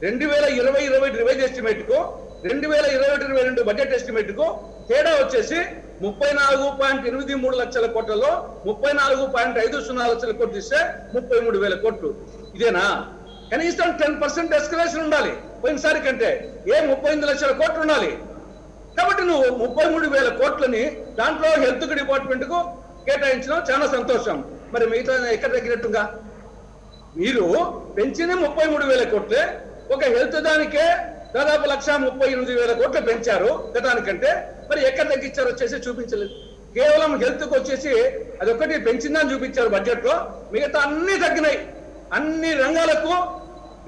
2020-21 రివైజ్ ఎస్టిమేట్ కు 2021-22 బడ్జెట్ ఎస్టిమేట్ కు తేడా వచ్చేసి 34.83 లక్షల కోట్లలో 34.50 లక్షల కోట్లు ఇస్తే 33,000 కోట్లు. ఇదేనా? కనీసం 10% ఎస్కలేషన్ ఉండాలి పోయినసారి కంటే. 38 లక్షల కోట్లు ఉండాలి. కాబట్టి నువ్వు 33,000 కోట్లని దాంట్లో హెల్త్ డిపార్ట్మెంట్ కు కేటాయించడం చాలా సంతోషం. మరి మిగతా ఎక్కడ తగ్గినట్టుగా? మీరు పెంచిన 33,000 కోట్లే, ఒక హెల్త్ దానికే దాదాపు 1,38,000 కోట్లు పెంచారు గతానికంటే. మరి ఎక్కడ తగ్గించారు వచ్చేసి చూపించలేదు. కేవలం హెల్త్ కు వచ్చేసి అదొకటి పెంచిందని చూపించారు బడ్జెట్ లో, మిగతా అన్ని తగ్గినాయి. అన్ని రంగాలకు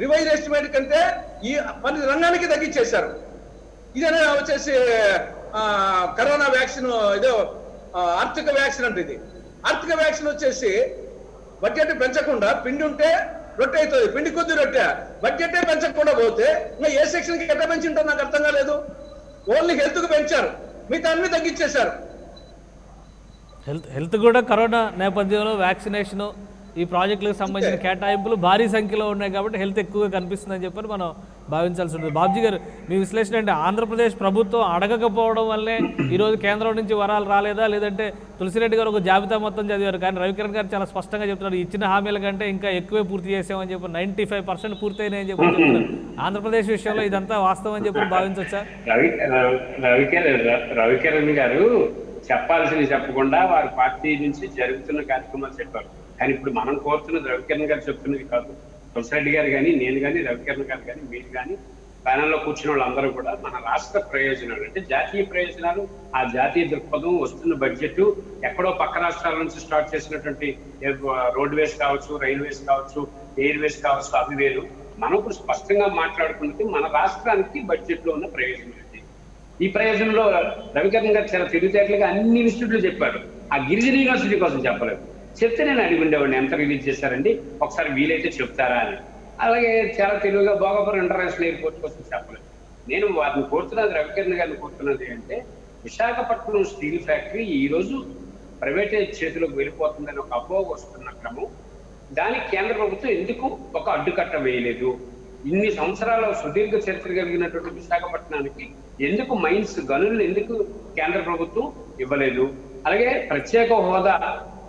రివైజ్ ఎస్టిమేట్ కంటే ఈ 10 రంగానికి తగ్గించేశారు. ఇదనే వచ్చేసి కరోనా వ్యాక్సిన్, ఇదో ఆర్థిక వ్యాక్సిన్ అంటే ఇది. ఆర్థిక వ్యాక్సిన్ వచ్చేసి బడ్జెట్ పెంచకుండా, పిండి ఉంటే రొట్టె అవుతుంది, పిండి కొద్ది రొట్టె, బడ్జెటే పెంచకుండా పోతే ఇంకా ఏ సెక్షన్ కి ఎట్లా పెంచుంటారు నాకు అర్థం కాలేదు. ఓన్లీ హెల్త్ కు పెంచారు, మిగతా అన్ని తగ్గించేశారు. హెల్త్ కూడా కరోనా నేపథ్యంలో వ్యాక్సినేషన్, ఈ ప్రాజెక్టులకు సంబంధించిన కేటాయింపులు భారీ సంఖ్యలో ఉన్నాయి కాబట్టి హెల్త్ ఎక్కువగా కనిపిస్తుందని చెప్పని మనం భావించాల్సి ఉంటుంది. బాబ్జీ గారు, మీ విశ్లేషణ అంటే ఆంధ్రప్రదేశ్ ప్రభుత్వం అడగకపోవడం వల్లే ఈరోజు కేంద్రం నుంచి వరాలు రాలేదా, లేదంటే తులసిరెడ్డి గారు ఒక జాబితా మొత్తం చదివారు కానీ రవికిరణ్ గారు చాలా స్పష్టంగా చెప్తున్నారు ఇచ్చిన హామీల కంటే ఇంకా ఎక్కువే పూర్తి చేసామని చెప్పి 95% పూర్తయినాయని చెప్పి చెప్తున్నారు. ఆంధ్రప్రదేశ్ విషయంలో ఇదంతా వాస్తవం అని చెప్పి భావించవచ్చా? రవికిరణ్ గారు చెప్పాల్సింది చెప్పకుండా వారి పార్టీ నుంచి జరుగుతున్న కార్యక్రమాలు చెప్పారు. కానీ ఇప్పుడు మనం కోరుతున్నది రవికిరణ్ గారు చెప్తున్నది కాదు. తులసిరెడ్డి గారు కానీ, నేను కానీ, రవికిరణ్ గారు కానీ, మీరు కానీ, ప్యానెల్లో కూర్చున్న వాళ్ళందరూ కూడా మన రాష్ట్ర ప్రయోజనాలు అంటే జాతీయ ప్రయోజనాలు, ఆ జాతీయ దృక్పథం, వస్తున్న బడ్జెట్, ఎక్కడో పక్క రాష్ట్రాల నుంచి స్టార్ట్ చేసినటువంటి రోడ్వేస్ కావచ్చు, రైల్వేస్ కావచ్చు, ఎయిర్వేస్ కావచ్చు, అవి వేరు. మనం ఇప్పుడు స్పష్టంగా మాట్లాడుకున్నది మన రాష్ట్రానికి బడ్జెట్ లో ఉన్న ప్రయోజనం. ఈ ప్రయోజనంలో రవికిరణ్ గారు చాలా తెలివితేటలుగా అన్ని ఇన్స్టిట్యూట్లు చెప్పారు. ఆ గిరిజన యూనివర్సిటీ కోసం చెప్పలేదు. చెప్తే నేను అడిగి ఉండేవాడిని ఎంత రిలీజ్ చేశారండి, ఒకసారి వీలైతే చెప్తారా అని. అలాగే చాలా తెలివిగా భోగాపురం ఇంటర్నేషనల్ ఎయిర్పోర్ట్ కోసం చెప్పలేదు. నేను వారిని కోరుతున్నది, రవికిరణ్ గారిని కోరుతున్నది అంటే, విశాఖపట్నం స్టీల్ ఫ్యాక్టరీ ఈ రోజు ప్రైవేటైజ్ చేతిలోకి వెళ్ళిపోతుందని ఒక అపోహ వస్తున్న క్రమం, దానికి కేంద్ర ప్రభుత్వం ఎందుకు ఒక అడ్డుకట్ట వేయలేదు? ఇన్ని సంవత్సరాల సుదీర్ఘ చరిత్ర కలిగినటువంటి విశాఖపట్నానికి ఎందుకు మైన్స్ గనులను ఎందుకు కేంద్ర ప్రభుత్వం ఇవ్వలేదు? అలాగే ప్రత్యేక హోదా,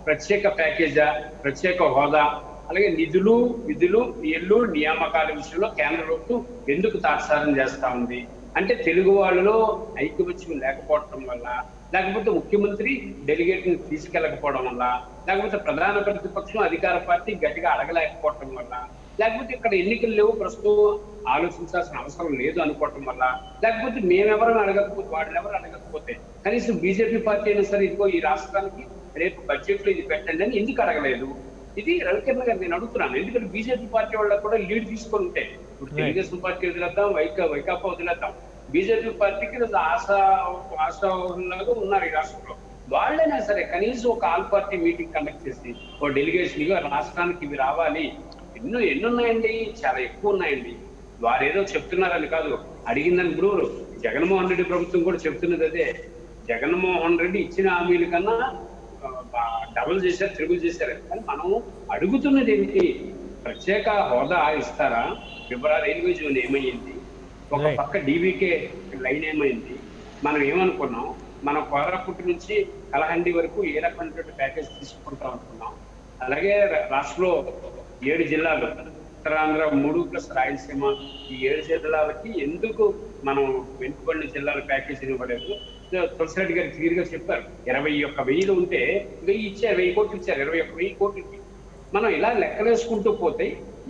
ప్రత్యేక ప్యాకేజా, ప్రత్యేక హోదా, అలాగే నిధులు, విధులు, నియామకాల విషయంలో కేంద్ర ప్రభుత్వం ఎందుకు తాత్సారం చేస్తా ఉంది? అంటే తెలుగు వాళ్ళలో ఐక్యమత్యం లేకపోవటం వల్ల, లేకపోతే ముఖ్యమంత్రి డెలిగేట్ ని తీసుకెళ్లకపోవడం వల్ల, లేకపోతే ప్రధాన ప్రతిపక్షం అధికార పార్టీ గట్టిగా అడగలేకపోవటం వల్ల, లేకపోతే ఇక్కడ ఎన్నికలు లేవు ప్రస్తుతం ఆలోచించాల్సిన అవసరం లేదు అనుకోవటం వల్ల, లేకపోతే మేమెవరని అడగకపోతే వాళ్ళెవరు అడగకపోతే కనీసం బీజేపీ పార్టీ అయినా సరే ఇదిగో ఈ రాష్ట్రానికి రేపు బడ్జెట్ లో ఇది పెట్టండి అని ఎందుకు అడగలేదు? ఇది రవికిరణ్ గారు నేను అడుగుతున్నాను. ఎందుకంటే బీజేపీ పార్టీ వాళ్ళకి కూడా లీడ్ తీసుకొని ఉంటే, ఇప్పుడు తెలుగుదేశం పార్టీ వదిలేద్దాం, వైకాపా వదిలేద్దాం, బీజేపీ పార్టీకి ఆశాలాగా ఉన్నారు ఈ రాష్ట్రంలో. వాళ్ళైనా సరే కనీసం ఒక ఆల్ పార్టీ మీటింగ్ కండక్ట్ చేసి ఓ డెలిగేషన్ గా రాష్ట్రానికి ఇవి రావాలి. ఎన్నున్నాయండి, చాలా ఎక్కువ ఉన్నాయండి. వారు ఏదో చెప్తున్నారని కాదు, అడిగిందని. ఇప్పుడు జగన్మోహన్ రెడ్డి ప్రభుత్వం కూడా చెప్తున్నది అదే. జగన్మోహన్ రెడ్డి ఇచ్చిన హామీల కన్నా డబుల్ చేశారు, త్రిబుల్ చేశారు. కానీ మనం అడుగుతున్నది ఏమిటి? ప్రత్యేక హోదా ఇస్తారా? వివరాలు రైల్వే జోన్ ఏమైంది? ఒక పక్క డీబీకే లైన్ ఏమైంది? మనం ఏమనుకున్నాం? మనం కోరాపుట్టు నుంచి కలహండి వరకు ఏ రకమైనటువంటి ప్యాకేజ్ తీసుకుంటాం అనుకున్నాం. అలాగే రాష్ట్రంలో 7 జిల్లాలు, ఉత్తరాంధ్ర 3+ రాయలసీమ, ఈ 7 జిల్లాలకి ఎందుకు మనం వెనుకబడిన జిల్లాల ప్యాకేజీని ఇవ్వలేదు? తులసిరెడ్డి గారు క్లియర్ గా చెప్పారు. 21,000 ఉంటే 1000 ఇచ్చారు, 1000 కోట్లు ఇచ్చారు, 21,000 కోట్లకి. మనం ఇలా లెక్కలేసుకుంటూ పోతే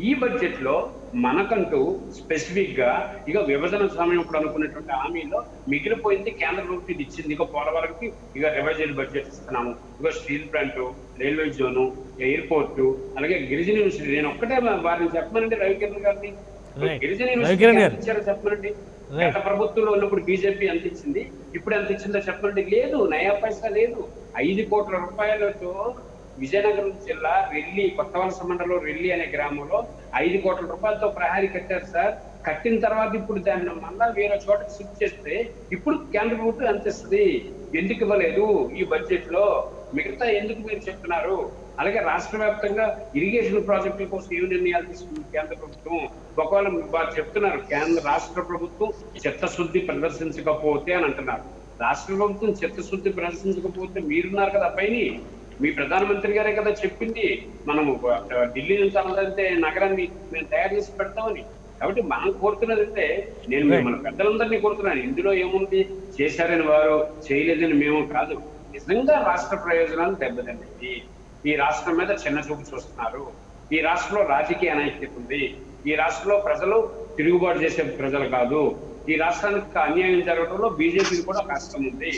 ఈ బడ్జెట్ లో మనకంటూ స్పెసిఫిక్ గా ఇక విభజన సమయం ఇప్పుడు అనుకున్నటువంటి హామీలో మిగిలిపోయింది కేంద్ర ప్రభుత్వం ఇచ్చింది. ఇక పోలవరంకి ఇక రివైజ్డ్ బడ్జెట్ ఇస్తున్నాము, ఇక steel plant, railway zone, airport, అలాగే గిరిజన యూనివర్సిటీ. నేను ఒక్కటే వారిని చెప్పమనండి, రవికిరణ్ గారిని, గిరిజన యూనివర్సిటీ ఇచ్చారో చెప్పమనండి. గత ప్రభుత్వంలో ఉన్నప్పుడు బీజేపీ ఎంత ఇచ్చింది, ఇప్పుడు ఎంత ఇచ్చిందో చెప్పండి. లేదు, నయా పైసా లేదు. 5 కోట్ల రూపాయలతో విజయనగరం జిల్లా రెల్లి, కొత్త వలస మండలం రెల్లి అనే గ్రామంలో 5 కోట్ల రూపాయలతో ప్రహారీ కట్టారు సార్. కట్టిన తర్వాత ఇప్పుడు దాన్ని మళ్ళా వేరే చోటకి షిఫ్ట్ చేస్తే ఇప్పుడు కేంద్ర ప్రభుత్వం ఎంత ఇస్తుంది? ఎందుకు ఇవ్వలేదు ఈ బడ్జెట్ లో? మిగతా ఎందుకు మీరు చెప్తున్నారు? అలాగే రాష్ట్ర వ్యాప్తంగా ఇరిగేషన్ ప్రాజెక్టుల కోసం ఏం నిర్ణయాలు తీసుకుంది కేంద్ర ప్రభుత్వం? ఒకవేళ వారు చెప్తున్నారు రాష్ట్ర ప్రభుత్వం చిత్తశుద్ధి ప్రదర్శించకపోతే అని అంటున్నారు. రాష్ట్ర ప్రభుత్వం చిత్తశుద్ధి ప్రదర్శించకపోతే మీరున్నారు కదా పైన, మీ ప్రధానమంత్రి గారే కదా చెప్పింది, మనము ఢిల్లీ నుంచి అన్నదంటే నగరాన్ని మేము తయారు చేసి పెడతామని. కాబట్టి మనం కోరుతున్నది అంటే, నేను మన పెద్దలందరినీ కోరుతున్నాను, ఇందులో ఏముంది చేశారని వారు, చేయలేదని మేము కాదు. నిజంగా రాష్ట్ర ప్రయోజనాలు దెబ్బతింది. ఈ రాష్ట్రం మీద చిన్న చూపు చూస్తున్నారు. ఈ రాష్ట్రంలో రాజకీయ అనైక్యత ఉంది. ఈ రాష్ట్రంలో ప్రజలు తిరుగుబాటు చేసే ప్రజలు కాదు. ఈ రాష్ట్రానికి అన్యాయం జరగడంలో బీజేపీకి కూడా కష్టం ఉంది.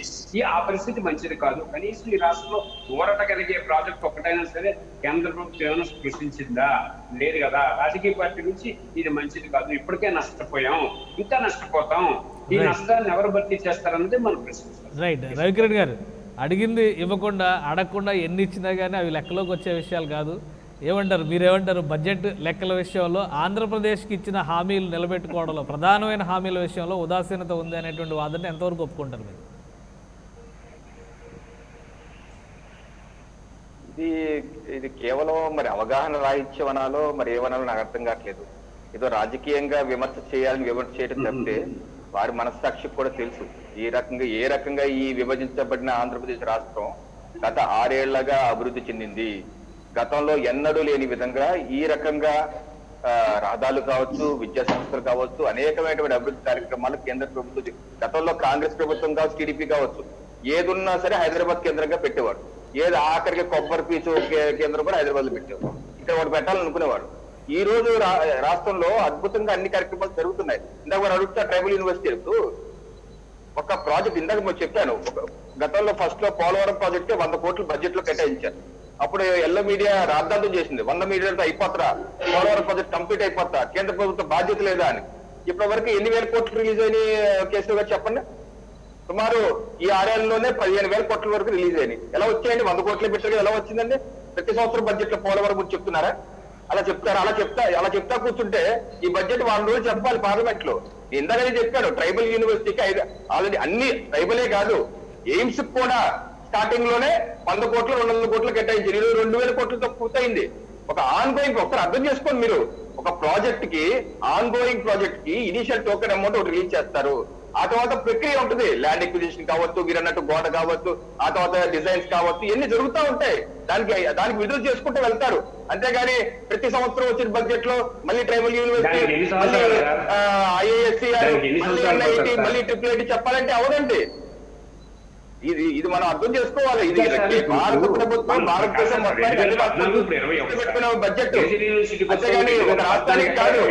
ఆ పరిస్థితి మంచిది కాదు. కనీసం ఈ రాష్ట్రంలో ఊరట కలిగే ప్రాజెక్ట్ ఒకటైనా సరే కేంద్ర ప్రభుత్వం ఏమైనా స్పృశించిందా? లేదు కదా. రాజకీయ పార్టీ నుంచి ఇది మంచిది కాదు, ఇప్పటికే నష్టపోయాం, ఇంకా నష్టపోతాం, ఈ నష్టాన్ని ఎవరు భర్తీ చేస్తారన్నది మనం ప్రశ్నిస్తాం. రైట్. రవికిరణ్ గారు, అడిగింది ఇవ్వకుండా, అడగకుండా ఎన్ని ఇచ్చినా కానీ అవి లెక్కలోకి వచ్చే విషయాలు కాదు. ఏమంటారు, మీరేమంటారు? బడ్జెట్ లెక్కల విషయంలో ఆంధ్రప్రదేశ్కి ఇచ్చిన హామీలు నిలబెట్టుకోవడంలో, ప్రధానమైన హామీల విషయంలో ఉదాసీనత ఉంది అనేటువంటి వాదన ఎంతవరకు ఒప్పుకుంటారు మీరు? ఇది కేవలం మరి అవగాహన రాహిత్యం అనాలో మరి ఏమనాలో నాకు అర్థం కావట్లేదు. ఏదో రాజకీయంగా విమర్శ చేయడం తప్పితే వారి మనస్సాక్షికి కూడా తెలుసు ఏ రకంగా ఈ విభజించబడిన ఆంధ్రప్రదేశ్ రాష్ట్రం గత 6 ఏళ్లగా అభివృద్ధి చెందింది. గతంలో ఎన్నడూ లేని విధంగా ఈ రకంగా రహదారులు కావచ్చు, విద్యా సంస్థలు కావచ్చు, అనేకమైనటువంటి అభివృద్ధి కార్యక్రమాలు కేంద్ర ప్రభుత్వం, గతంలో కాంగ్రెస్ ప్రభుత్వం కావచ్చు, టీడీపీ కావచ్చు, ఏదున్నా సరే హైదరాబాద్ కేంద్రంగా పెట్టేవాడు. ఏది ఆఖరికి కొబ్బరి పీచు కేంద్రం కూడా హైదరాబాద్ లో పెట్టేవాడు. ఇక్కడ ఒకటి పెట్టాలనుకునేవాడు. ఈ రోజు రాష్ట్రంలో అద్భుతంగా అన్ని కార్యక్రమాలు జరుగుతున్నాయి. ఇందాక మనం అడుగుతా ట్రైబల్ యూనివర్సిటీ ఒక ప్రాజెక్ట్, ఇందాక నేను చెప్పాను, గతంలో ఫస్ట్ లో పోలవరం ప్రాజెక్ట్ 100 కోట్లు బడ్జెట్ లో కేటాయించారు. అప్పుడు ఎల్లో మీడియా రాద్ధాంతం చేసింది, 100 మీడియాతో అయిపోతారా, పోలవరం ప్రాజెక్ట్ కంప్లీట్ అయిపోతా, కేంద్ర ప్రభుత్వం బాధ్యత లేదా అని. ఇప్పటి వరకు 8,000 కోట్లు రిలీజ్ అయినాయి కేసీఆర్ గారు చెప్పండి. సుమారు ఈ 6 ఏళ్లలోనే 15,000 కోట్ల వరకు రిలీజ్ అయినాయి. ఎలా వచ్చాయండి? 100 కోట్లే పెట్టారు, ఎలా వచ్చిందండి? ప్రతి సంవత్సరం బడ్జెట్ లో పోలవరం గురించి చెప్తున్నారా? అలా చెప్తారా? అలా చెప్తా కూర్చుంటే ఈ బడ్జెట్ 100 రోజులు చెప్పాలి పార్లమెంట్ లో. ఇందాకనే చెప్పాను, ట్రైబల్ యూనివర్సిటీకి ఆల్రెడీ అన్ని ట్రైబలే కాదు, ఎయిమ్స్ కూడా స్టార్టింగ్ లోనే 100 కోట్లు 200 కోట్లు కేటాయించారు. ఈరోజు 2000 కోట్లతో పూర్తయింది. ఒక ఆన్ గోయింగ్, ఒకసారి అర్థం చేసుకోండి మీరు, ఒక ప్రాజెక్ట్ కి ఆన్ గోయింగ్ ప్రాజెక్ట్ కి ఇనిషియల్ టోకెన్ అమౌంట్ ఒకటి రిలీజ్ చేస్తారు. ఆ తర్వాత ప్రక్రియ ఉంటుంది, ల్యాండ్ ఎక్విజిషన్ కావచ్చు, మీరు అన్నట్టు గోడ కావచ్చు, ఆ తర్వాత డిజైన్స్ కావచ్చు, ఇవన్నీ జరుగుతూ ఉంటాయి. దానికి విడుదల చేసుకుంటూ వెళ్తారు. అంతేగాని ప్రతి సంవత్సరం వచ్చిన బడ్జెట్ లో మళ్ళీ ట్రైబల్ యూనివర్సిటీ, మళ్ళీ ఐఏఎస్సి, మళ్ళీ NIT, మళ్ళీ IIIT చెప్పాలంటే అవదండి. ఇది మనం అర్థం చేసుకోవాలి. ఇది భారత ప్రభుత్వం, భారతదేశం పెట్టుకున్న బడ్జెట్, అంతేగాని ఒక రాష్ట్రానికి కాదు.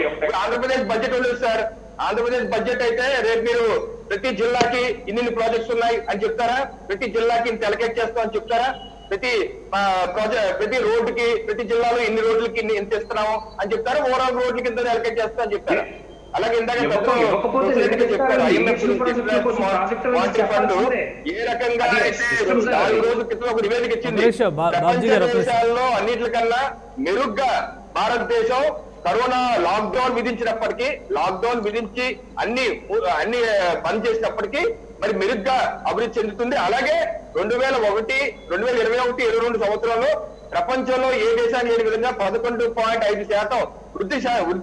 ఆంధ్రప్రదేశ్ బడ్జెట్ ఉండదు సార్. ఆంధ్రప్రదేశ్ బడ్జెట్ అయితే రేపు మీరు ప్రతి జిల్లాకి ఇన్ని ప్రాజెక్ట్స్ ఉన్నాయి అని చెప్తారా? ప్రతి జిల్లాకి ఇంత అలకేట్ చేస్తాం అని చెప్తారా? ప్రతి రోడ్డుకి, ప్రతి జిల్లాలో ఇన్ని రోడ్లకి ఇంత ఇస్తున్నాము అని చెప్తారా? ఓవరాల్ రోడ్లకి ఇంత అలకేట్ చేస్తా అని చెప్తారా? అలాగే ఇందాక చెప్పారు, IMF ఫండ్ ఏ రకంగా అయితే 4 రోజుల క్రితం ఒక నివేదిక ఇచ్చింది, ప్రపంచ దేశాల్లో అన్నిటికన్నా మెరుగ్గా భారతదేశం కరోనా లాక్డౌన్ విధించినప్పటికీ, లాక్డౌన్ విధించి అన్ని బంద్ చేసినప్పటికీ మరి మెరుగ్గా అభివృద్ధి చెందుతుంది. అలాగే 2021-22 సంవత్సరంలో ప్రపంచంలో ఏ దేశానికి లేని విధంగా 11.5% వృద్ధి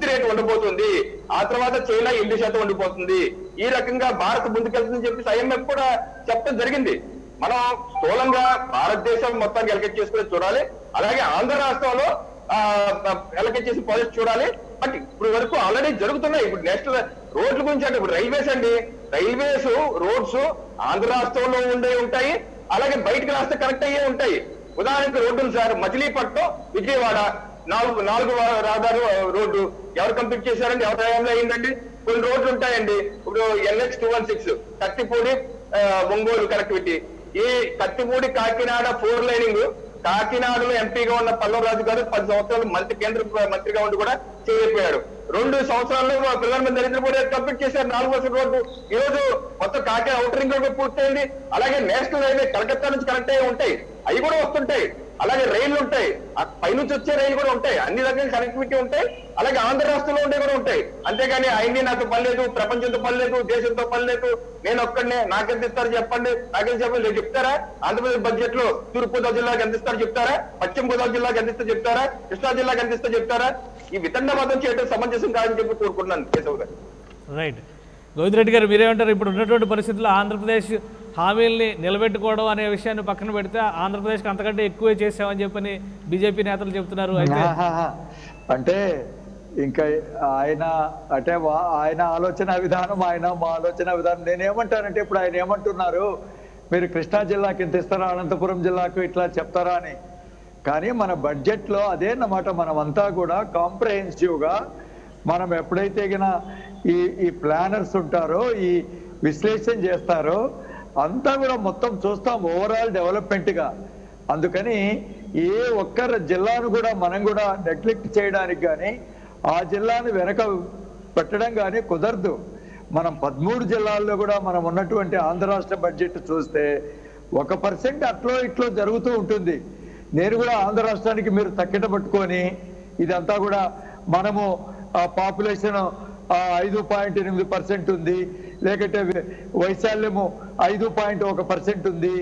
రేటు ఉండబోతుంది. ఆ తర్వాత చైనా 8% ఉండిపోతుంది. ఈ రకంగా భారత్ ముందుకెళ్తుందని చెప్పి IMF కూడా చెప్పడం జరిగింది. మనం స్థూలంగా భారతదేశం మొత్తానికి ఎలకెట్ చేసుకుని చూడాలి. అలాగే ఆంధ్ర రాష్ట్రంలో ఎలకెట్ చేసి ప్రాజెక్ట్ చూడాలి. బట్ ఇప్పుడు వరకు ఆల్రెడీ జరుగుతున్నాయి. ఇప్పుడు నేషనల్ రోడ్ల గురించి అంటే ఇప్పుడు రైల్వేస్ అండి, రైల్వేస్ రోడ్స్ ఆంధ్ర రాష్ట్రంలో ఉండే ఉంటాయి, అలాగే బయటకు రాష్ట్రం కనెక్ట్ అయ్యే ఉంటాయి. ఉదాహరణకు రోడ్డు సార్, మచిలీపట్నం విజయవాడ 4 రహదారు రోడ్డు ఎవరు కంప్లీట్ చేశారండి? ఎవరి టైంలో అయిందండి? కొన్ని రోడ్లు ఉంటాయండి. ఇప్పుడు NH 216 కత్తిపూడి ఒంగోలు కనెక్టివిటీ, ఈ కత్తిపూడి కాకినాడ 4 లైనింగ్ కాకినాడలో ఎంపీగా ఉన్న పల్లవరాజు గారు 10 సంవత్సరాలు కేంద్ర మంత్రిగా ఉండి కూడా చేయకపోయాడు. 2 సంవత్సరాల్లో ప్రధానమంత్రి నరేంద్ర మోడీ కంప్లీట్ చేశారు 4 వర్షం రోడ్డు. ఈ రోజు మొత్తం కాకినాడ అవుటర్ రింగ్ రోడ్డు పూర్తయింది. అలాగే నేషనల్ హైవే కలకత్తా నుంచి కనెక్ట్ అయ్యి ఉంటాయి, అవి కూడా వస్తుంటాయి. అలాగే రైళ్లు ఉంటాయి, పైనుంచి వచ్చే రైలు కూడా ఉంటాయి, అన్ని రకాల కనెక్టివిటీ ఉంటాయి. అలాగే ఆంధ్ర రాష్ట్రంలో ఉండే కూడా ఉంటాయి. అంతేగాని ఆయన్ని నాతో పని లేదు, ప్రపంచంతో పని లేదు, దేశంతో పని లేదు, నేను ఒక్కడనే నాకెంత ఇస్తారు చెప్పండి, నాకెంత చెప్పండి చెప్తారా? ఆంధ్రప్రదేశ్ బడ్జెట్ లో తూర్పుగోదావరి జిల్లాకి ఎంత ఇస్తారు చెప్తారా? పశ్చిమ గోదావరి జిల్లాకి ఎంత ఇస్తారు చెప్తారా? కృష్ణా జిల్లాకి ఎంత ఇస్తారు చెప్తారా? ఈ వితండవాదం చేయడం సమంజసం కాదని చెప్పి కోరుకుంటున్నాను కేశవ్ గారు. రైట్. గోవిందరెడ్డి గారు మీరేమంటారు? ఇప్పుడు ఉన్నటువంటి పరిస్థితుల్లో ఆంధ్రప్రదేశ్ హామీల్ని నిలబెట్టుకోవడం అనే విషయాన్ని పక్కన పెడితే ఆంధ్రప్రదేశ్కి అంతకంటే ఎక్కువే చేసామని చెప్పని బీజేపీ నేతలు చెప్తున్నారు. అయితే అంటే ఇంకా ఆయన ఆలోచన విధానం, మా ఆలోచన విధానం. నేనేమంటానంటే ఇప్పుడు ఆయన ఏమంటున్నారు, మీరు కృష్ణా జిల్లాకి ఇంత ఇస్తారా, అనంతపురం జిల్లాకు ఇట్లా చెప్తారా అని. కానీ మన బడ్జెట్లో అదేనమాట, మనమంతా కూడా కాంప్రహెన్సివ్గా మనం ఎప్పుడైతే ఈ ప్లానర్స్ ఉంటారో, ఈ విశ్లేషణ చేస్తారో అంతా కూడా మొత్తం చూస్తాం ఓవరాల్ డెవలప్మెంట్గా. అందుకని ఏ ఒక్క జిల్లాను కూడా మనం కూడా నెగ్లెక్ట్ చేయడానికి కానీ, ఆ జిల్లాను వెనక పెట్టడం కానీ కుదరదు. మనం 13 జిల్లాల్లో కూడా మనం ఉన్నటువంటి ఆంధ్ర రాష్ట్ర బడ్జెట్ చూస్తే 1% అట్లో ఇట్లో జరుగుతూ ఉంటుంది. నేను కూడా ఆంధ్ర రాష్ట్రానికి మీరు తక్కిట పట్టుకొని ఇదంతా కూడా మనము పాపులేషన్ 5.8% ఉంది, లేకపోతే వైశాల్యము 5.1% ఉంది,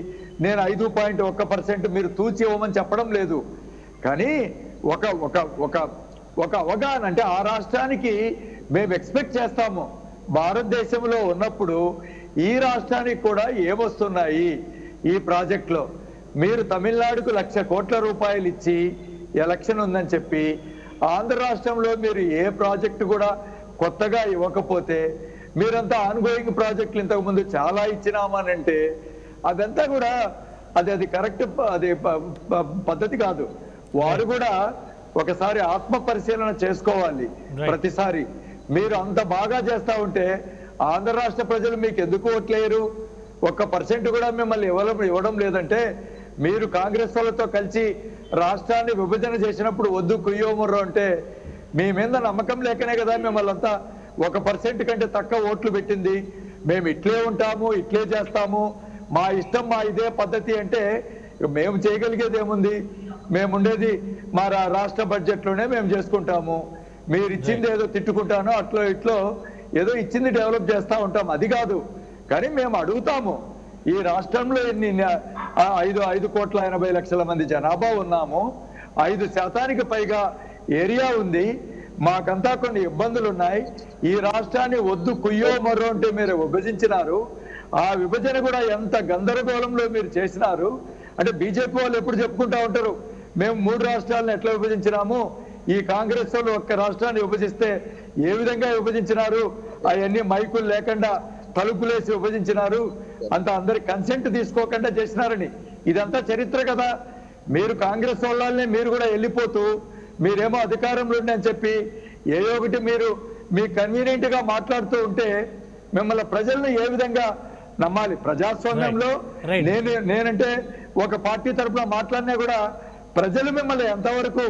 నేను 5.1% మీరు తూచి ఇవ్వమని చెప్పడం లేదు. కానీ ఒక అవగాహన అంటే ఆ రాష్ట్రానికి మేము ఎక్స్పెక్ట్ చేస్తాము. భారతదేశంలో ఉన్నప్పుడు ఈ రాష్ట్రానికి కూడా ఏమొస్తున్నాయి ఈ ప్రాజెక్టులో. మీరు తమిళనాడుకు 1,00,000 కోట్ల రూపాయలు ఇచ్చి ఎలక్షన్ ఉందని చెప్పి ఆంధ్ర రాష్ట్రంలో మీరు ఏ ప్రాజెక్టు కూడా కొత్తగా ఇవ్వకపోతే, మీరంతా ఆన్గోయింగ్ ప్రాజెక్టులు ఇంతకుముందు చాలా ఇచ్చినామనంటే అదంతా కూడా అది కరెక్ట్, అది పద్ధతి కాదు. వారు కూడా ఒకసారి ఆత్మ పరిశీలన చేసుకోవాలి. ప్రతిసారి మీరు అంత బాగా చేస్తా ఉంటే ఆంధ్ర రాష్ట్ర ప్రజలు మీకు ఎందుకు ఓట్లేరు? 1% కూడా మిమ్మల్ని ఇవ్వడం లేదంటే, మీరు కాంగ్రెస్ వాళ్ళతో కలిసి రాష్ట్రాన్ని విభజన చేసినప్పుడు వద్దు కుయ్యోముర్రో అంటే మీ మీద నమ్మకం లేకనే కదా మిమ్మల్ని అంతా 1% కంటే తక్కువ ఓట్లు పెట్టింది. మేము ఇట్లే ఉంటాము, ఇట్లే చేస్తాము, మా ఇష్టం, మా ఇదే పద్ధతి అంటే మేము చేయగలిగేది ఏముంది? మేముండేది మా రాష్ట్ర బడ్జెట్లోనే మేము చేసుకుంటాము. మీరు ఇచ్చింది ఏదో తిట్టుకుంటానో అట్లో ఇట్లో ఏదో ఇచ్చింది డెవలప్ చేస్తూ ఉంటాం, అది కాదు. కానీ మేము అడుగుతాము, ఈ రాష్ట్రంలో 5,80,00,000 మంది జనాభా ఉన్నాము, 5% పైగా ఏరియా ఉంది, మాకంతా కొన్ని ఇబ్బందులు ఉన్నాయి. ఈ రాష్ట్రాన్ని వద్దు కుయ్యో మరో అంటే మీరు విభజించినారు. ఆ విభజన కూడా ఎంత గందరగోళంలో మీరు చేసినారు. అంటే బీజేపీ వాళ్ళు ఎప్పుడు చెప్పుకుంటా ఉంటారు, మేము 3 రాష్ట్రాలను ఎట్లా విభజించినాము, ఈ కాంగ్రెస్ వాళ్ళు ఒక్క రాష్ట్రాన్ని విభజిస్తే ఏ విధంగా విభజించినారు, అవన్నీ మైకులు లేకుండా తలుపులేసి విభజించినారు, అంత అందరి కన్సెంట్ తీసుకోకుండా చేసినారని. ఇదంతా చరిత్ర కదా. మీరు కాంగ్రెస్ వాళ్ళనే మీరు కూడా వెళ్ళిపోతూ మీరేమో అధికారంలో ఉండి అని చెప్పి ఏదో ఒకటి మీరు మీ కన్వీనియంట్ గా మాట్లాడుతూ ఉంటే మిమ్మల్ని ప్రజలను ఏ విధంగా నమ్మాలి? ప్రజాస్వామ్యంలో నేనంటే ఒక పార్టీ తరఫున మాట్లాడినా కూడా ప్రజలు మిమ్మల్ని ఎంతవరకు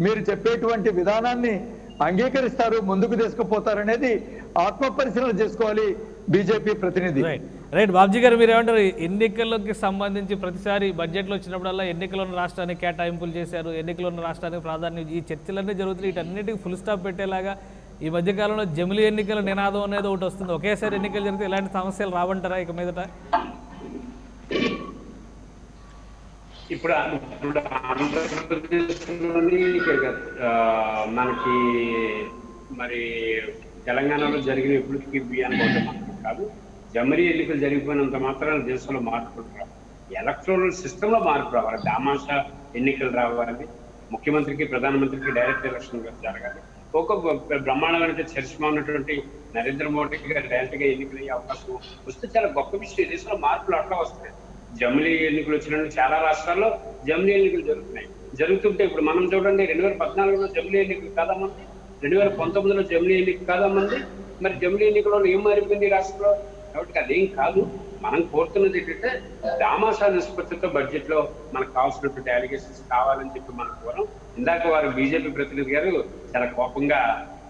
మీరు చెప్పేటువంటి విధానాన్ని అంగీకరిస్తారు, ముందుకు తీసుకుపోతారనేది ఆత్మ పరిశీలన చేసుకోవాలి బీజేపీ ప్రతినిధి. రైట్ బాబ్జీ గారు, మీరు ఏమంటారు? ఎన్నికలకి సంబంధించి ప్రతిసారి బడ్జెట్లో వచ్చినప్పుడల్లా ఎన్నికలు ఉన్న రాష్ట్రానికి కేటాయింపులు చేశారు, ఎన్నికలు ఉన్న రాష్ట్రానికి ప్రాధాన్యం, ఈ చర్చలన్నీ జరుగుతున్నాయి. వీటన్నిటికీ ఫుల్ స్టాప్ పెట్టేలాగా ఈ మధ్యకాలంలో జమిలీ ఎన్నికల నినాదం అనేది ఒకటి వస్తుంది. ఒకేసారి ఎన్నికలు జరిగితే ఇలాంటి సమస్యలు రావంటారా ఇక మీదట? ఇప్పుడు ఆంధ్రప్రదేశ్లోని మనకి మరి తెలంగాణలో జరిగిన ఎప్పటికీ బియ్యాన్ని మాత్రం కాదు, జమరీ ఎన్నికలు జరిగిపోయినంత మాత్రాన దేశంలో మార్పులు రావాలి, ఎలక్ట్రల్ సిస్టమ్ లో మార్పు రావాలి, దామాషా ఎన్నికలు రావాలి, ముఖ్యమంత్రికి ప్రధానమంత్రికి డైరెక్ట్ ఎలక్షన్ జరగాలి, ఒక బ్రహ్మాండమైన చరిష్మా ఉన్నటువంటి నరేంద్ర మోడీ గారు డైరెక్ట్ గా ఎన్నికలు అయ్యే అవకాశం వస్తే చాలా గొప్ప విషయం. దేశంలో మార్పులు అట్లా వస్తాయి. జమిలీ ఎన్నికలు వచ్చినట్టు చాలా రాష్ట్రాల్లో జమిలీ ఎన్నికలు జరుగుతున్నాయి. జరుగుతుంటే ఇప్పుడు మనం చూడండి, 2014లో జమిలీ ఎన్నికలు కాదమ్మంది, 2019లో జమిలీ ఎన్నిక కాదమ్మంది. మరి జమిలీ ఎన్నికల్లో ఏం మారిపోయింది రాష్ట్రంలో? కాబట్టి అదేం కాదు. మనం కోరుతున్నది ఏంటంటే దామాషా నిష్పత్తితో బడ్జెట్ లో మనకు కావాల్సినటువంటి అలిగేషన్స్ కావాలని చెప్పి మనం కోరం. ఇందాక వారు బీజేపీ ప్రతినిధి గారు చాలా కోపంగా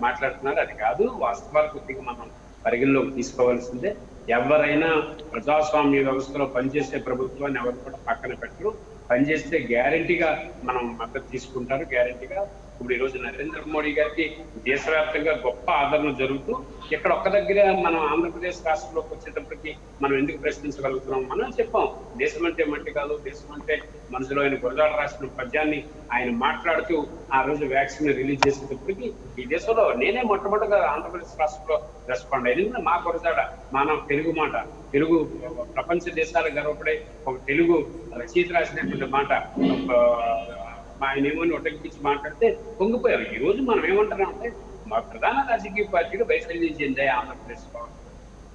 మాట్లాడుతున్నారు. అది కాదు, వాస్తవాలు కొద్దిగా మనం పరిగణలోకి తీసుకోవాల్సిందే. ఎవరైనా ప్రజాస్వామ్య వ్యవస్థలో పనిచేసే ప్రభుత్వాన్ని ఎవరు కూడా పక్కన పెట్టరు. పనిచేస్తే గ్యారంటీగా మనం మద్దతు తీసుకుంటారు, గ్యారంటీగా. ఇప్పుడు ఈ రోజు నరేంద్ర మోడీ గారికి దేశవ్యాప్తంగా గొప్ప ఆదరణ జరుగుతూ ఇక్కడ ఒక్క దగ్గర మనం ఆంధ్రప్రదేశ్ రాష్ట్రంలోకి వచ్చేటప్పటికి మనం ఎందుకు ప్రశ్నించగలుగుతున్నాం? మనం చెప్పాం, దేశం అంటే మట్టి కాదు, దేశం అంటే మనసులో ఆయన గురజాడ రాసిన పద్యాన్ని ఆయన మాట్లాడుతూ ఆ రోజు వ్యాక్సిన్ రిలీజ్ చేసేటప్పటికి ఈ దేశంలో నేనే మొట్టమొదటిగా ఆంధ్రప్రదేశ్ రాష్ట్రంలో రెస్పాండ్ అయ్యింది. మా గురజాడ మన తెలుగు మాట, తెలుగు ప్రపంచ దేశాలకు గర్వపడే ఒక తెలుగు రచయిత రాసినటువంటి మాట ఆయన ఏమని ఉటంకించి మాట్లాడితే పొంగిపోయారు. ఈ రోజు మనం ఏమంటున్నామంటే మా ప్రధాన రాజకీయ పార్టీలు వైఫల్యం చెందాయి ఆంధ్రప్రదేశ్ లో.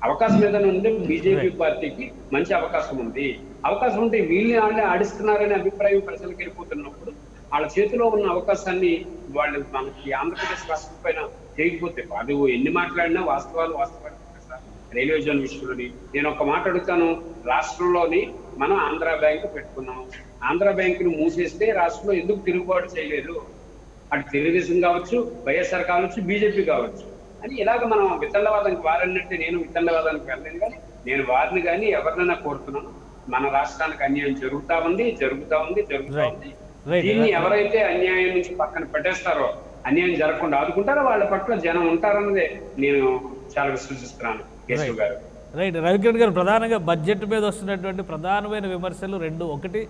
అవకాశం ఏదైనా ఉంటే బీజేపీ పార్టీకి మంచి అవకాశం ఉంది. అవకాశం ఉంటే వీళ్ళని ఆడిస్తున్నారనే అభిప్రాయం ప్రజలకు వెళ్ళిపోతున్నప్పుడు వాళ్ళ చేతిలో ఉన్న అవకాశాన్ని వాళ్ళు మనకి ఆంధ్రప్రదేశ్ రాష్ట్రం పైన చేయకపోతే అది ఎన్ని మాట్లాడినా వాస్తవాలు రైల్వే జోన్ విషయంలోని నేను ఒక మాట అడుగుతాను. రాష్ట్రంలోని మనం ఆంధ్ర బ్యాంక్ పెట్టుకున్నాం. ఆంధ్ర బ్యాంకును మూసేస్తే రాష్ట్రంలో ఎందుకు తిరుగుబాటు చేయలేదు? అటు తెలుగుదేశం కావచ్చు, వైఎస్ఆర్ కావచ్చు, బీజేపీ కావచ్చు అని ఇలాగ మనం వితండవాదానికి వారన్నట్టే నేను వితండవాదానికి వెళ్ళలేను. కానీ నేను వారిని కానీ ఎవరినైనా కోరుతున్నాను, మన రాష్ట్రానికి అన్యాయం జరుగుతా ఉంది. దీన్ని ఎవరైతే అన్యాయం నుంచి పక్కన పెట్టేస్తారో, అన్యాయం జరగకుండా ఆదుకుంటారో వాళ్ళ పట్ల జనం ఉంటారన్నదే నేను చాలా విశ్వసిస్తున్నాను. కేశవ్ గారు, రైట్. రవికిరణ్ గారు, ప్రధానంగా బడ్జెట్ మీద వస్తున్నటువంటి ప్రధానమైన విమర్శలు రెండు. ఒకటి,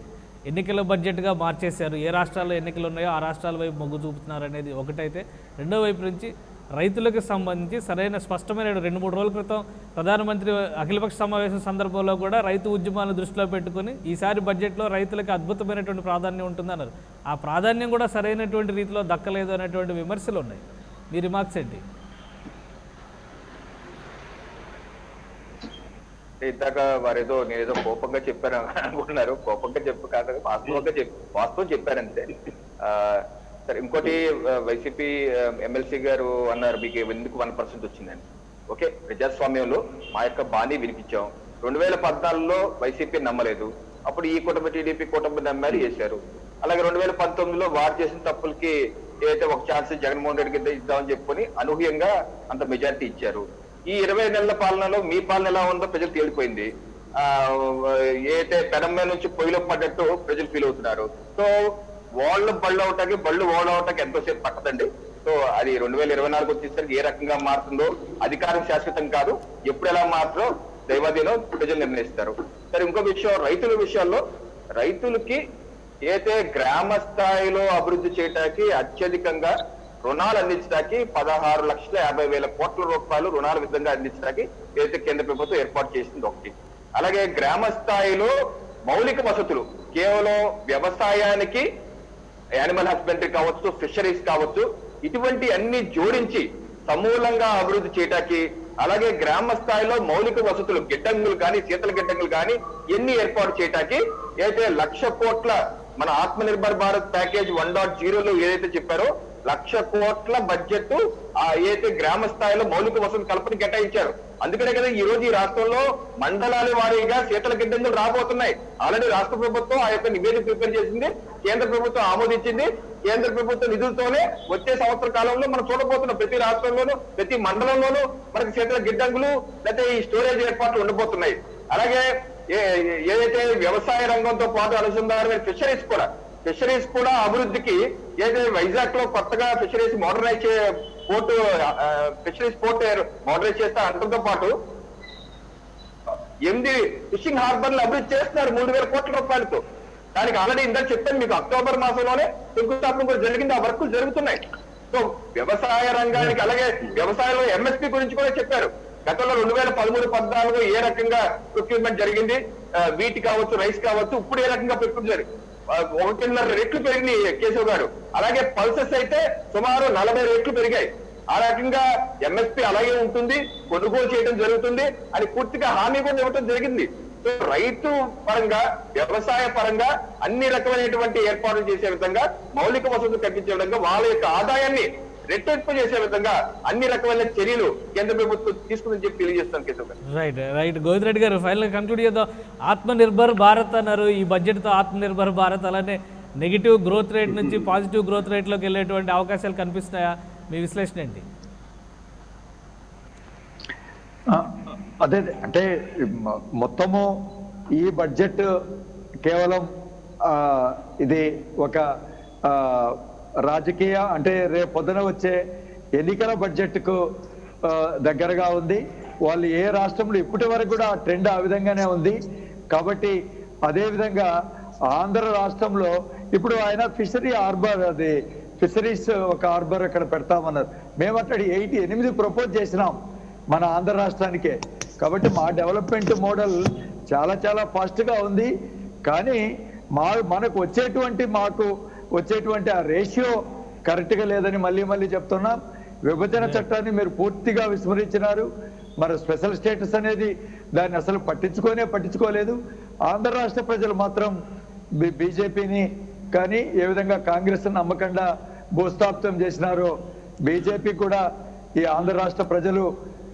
ఎన్నికల బడ్జెట్గా మార్చేశారు, ఏ రాష్ట్రాల్లో ఎన్నికలు ఉన్నాయో ఆ రాష్ట్రాల వైపు మొగ్గు చూపుతున్నారు అనేది ఒకటైతే, రెండో వైపు నుంచి రైతులకు సంబంధించి సరైన స్పష్టమైన 2-3 రోజుల క్రితం ప్రధానమంత్రి అఖిలపక్ష సమావేశం సందర్భంలో కూడా రైతు ఉద్యమాలను దృష్టిలో పెట్టుకుని ఈసారి బడ్జెట్లో రైతులకు అద్భుతమైనటువంటి ప్రాధాన్యం ఉంటుందన్నారు. ఆ ప్రాధాన్యం కూడా సరైనటువంటి రీతిలో దక్కలేదు అనేటువంటి విమర్శలు ఉన్నాయి. మీ రిమార్క్స్ ఏంటి? ఇందాక వారేదో నేనేదో కోపంగా చెప్పాను అనుకుంటున్నారు. కోపంగా చెప్పు కాదు, వాస్తవం చెప్పారంతే. సరే, ఇంకోటి వైసీపీ ఎమ్మెల్సీ గారు అన్నారు మీకు ఎందుకు 1% వచ్చిందని. ఓకే, ప్రజాస్వామ్యంలో మా యొక్క బాణీ వినిపించాం. 2014లో వైసీపీ నమ్మలేదు, అప్పుడు ఈ కూటమి టీడీపీ కూటమి నమ్మారు, వేశారు. అలాగే 2019లో వారు చేసిన తప్పులకి ఏదైతే ఒక ఛాన్స్ జగన్మోహన్ రెడ్డికి ఇద్దామని చెప్పుకొని అనూహ్యంగా అంత మెజారిటీ ఇచ్చారు. ఈ 20 నెలల పాలనలో మీ పాలన ఎలా ఉందో ప్రజలు తేలిపోయింది. ఏదైతే పెనం మీద నుంచి పొయ్యిలో పడ్డట్టు ప్రజలు ఫీల్ అవుతున్నారు. సో బళ్ళు ఓడవటానికి ఎంతోసేపు పట్టదండి. సో అది 2024 వచ్చేసరికి ఏ రకంగా మారుతుందో అధికారం శాశ్వతం కాదు, ఎప్పుడు ఎలా మారుతుందో దైవాధీనం ప్రజలు నిర్ణయిస్తారు. సరే, ఇంకో విషయం రైతుల విషయాల్లో, రైతులకి అయితే గ్రామ స్థాయిలో అభివృద్ధి చేయడానికి అత్యధికంగా రుణాలు అందించడానికి 16,50,000 కోట్ల రూపాయలు రుణాల విధంగా అందించడానికి ఏదైతే కేంద్ర ప్రభుత్వం ఏర్పాటు చేసింది ఒకటి. అలాగే గ్రామ స్థాయిలో మౌలిక వసతులు కేవలం వ్యవసాయానికి, యానిమల్ హస్బెండరీ కావచ్చు, ఫిషరీస్ కావచ్చు, ఇటువంటి అన్ని జోడించి సమూలంగా అభివృద్ధి చేయడానికి, అలాగే గ్రామ స్థాయిలో మౌలిక వసతులు గిడ్డంగులు కానీ, శీతల గిడ్డంగులు కానీ ఎన్ని ఏర్పాటు చేయడానికి ఏదైతే 1,00,000 కోట్ల మన ఆత్మనిర్భర్ భారత్ ప్యాకేజ్ 1.0లో ఏదైతే చెప్పారో 1,00,000 కోట్ల బడ్జెట్ ఏదైతే గ్రామ స్థాయిలో మౌలిక వసతులు కల్పన కేటాయించారు. అందుకనే కదా ఈ రోజు ఈ రాష్ట్రంలో మండలాల వారీగా శీతల గిడ్డంగులు రాబోతున్నాయి. ఆల్రెడీ రాష్ట్ర ప్రభుత్వం ఆ యొక్క నివేదిక ప్రిపేర్ చేసింది, కేంద్ర ప్రభుత్వం ఆమోదించింది. కేంద్ర ప్రభుత్వ నిధులతోనే వచ్చే సంవత్సర కాలంలో మనం చూడబోతున్నాం ప్రతి రాష్ట్రంలోనూ, ప్రతి మండలంలోనూ మనకి శీతల గిడ్డంగులు లేకపోతే ఈ స్టోరేజ్ ఏర్పాట్లు ఉండబోతున్నాయి. అలాగే ఏదైతే వ్యవసాయ రంగంతో పాటు అనుసంధానమైన ఫిషరీస్ కూడా అభివృద్ధికి ఏదైతే వైజాగ్ లో కొత్తగా fisheries modernise port, fisheries port modernise చేస్తా అంటంతో పాటు 8 ఫిషింగ్ హార్బర్లు అభివృద్ధి చేస్తున్నారు 3,000 కోట్ల రూపాయలతో. దానికి ఆల్రెడీ ఇందాక చెప్పాను మీకు, అక్టోబర్ మాసంలోనే శంకుస్థాపన కూడా జరిగింది, ఆ వర్కులు జరుగుతున్నాయి. సో వ్యవసాయ రంగానికి, అలాగే వ్యవసాయంలో ఎంఎస్పీ గురించి కూడా చెప్పారు. గతంలో 2013-14 ఏ రకంగా ప్రొక్యూర్మెంట్ జరిగింది, వీటి కావచ్చు, రైస్ కావచ్చు, ఇప్పుడు ఏ రకంగా ప్రొక్యూర్ జరిగింది, 1.5 రెట్లు పెరిగినాయి కేశవ్ గారు. అలాగే పల్సెస్ అయితే సుమారు 40 రెట్లు పెరిగాయి. ఆ రకంగా ఎంఎస్పీ అలాగే ఉంటుంది, కొనుగోలు చేయడం జరుగుతుంది అని పూర్తిగా హామీ కూడా ఇవ్వడం జరిగింది. సో రైతు పరంగా, వ్యవసాయ పరంగా అన్ని రకమైనటువంటి ఏర్పాట్లు చేసే విధంగా, మౌలిక వసతులు కల్పించే విధంగా, వాళ్ళ యొక్క ఆదాయాన్ని రెట్టింపు చేసే విధంగా అన్ని రకమైన చర్యలు కేంద్ర ప్రభుత్వం తీసుకుందని చెప్పి తెలియజేస్తాను కేశవ్ గారు. రైట్ గోవింద్ రెడ్డి గారు, ఫైనల్గా కంక్లూడ్ చేద్దాం. ఆత్మనిర్భర్ భారత్ అన్నారు, ఈ బడ్జెట్తో ఆత్మనిర్భర్ భారత్ అలానే నెగిటివ్ గ్రోత్ రేట్ నుంచి పాజిటివ్ గ్రోత్ రేట్లోకి వెళ్ళేటువంటి అవకాశాలు కనిపిస్తున్నాయా? మీ విశ్లేషణ ఏంటి? అదే అంటే మొత్తము ఈ బడ్జెట్ కేవలం ఇది ఒక రాజకీయ, అంటే రేపు పొద్దున వచ్చే ఎన్నికల బడ్జెట్కు దగ్గరగా ఉంది. వాళ్ళు ఏ రాష్ట్రంలో ఇప్పటి వరకు కూడా ట్రెండ్ ఆ విధంగానే ఉంది. కాబట్టి అదేవిధంగా ఆంధ్ర రాష్ట్రంలో ఇప్పుడు ఆయన ఫిషరీ హార్బర్, అది ఫిషరీస్ ఒక హార్బర్ అక్కడ పెడతామన్నారు. మేము అక్కడ 8 ప్రపోజ్ చేసినాం మన ఆంధ్ర రాష్ట్రానికే. కాబట్టి మా డెవలప్మెంట్ మోడల్ చాలా చాలా ఫాస్ట్గా ఉంది. కానీ మనకు వచ్చేటువంటి ఆ రేషియో కరెక్ట్గా లేదని మళ్ళీ చెప్తున్నాం. విభజన చట్టాన్ని మీరు పూర్తిగా విస్మరించినారు. మరి స్పెషల్ స్టేటస్ అనేది దాన్ని అసలు పట్టించుకోలేదు. ఆంధ్ర రాష్ట్ర ప్రజలు మాత్రం బీజేపీని కానీ ఏ విధంగా కాంగ్రెస్ నమ్మకుండా భూస్థాపితం చేసినారో, బీజేపీ కూడా ఈ ఆంధ్ర రాష్ట్ర ప్రజలు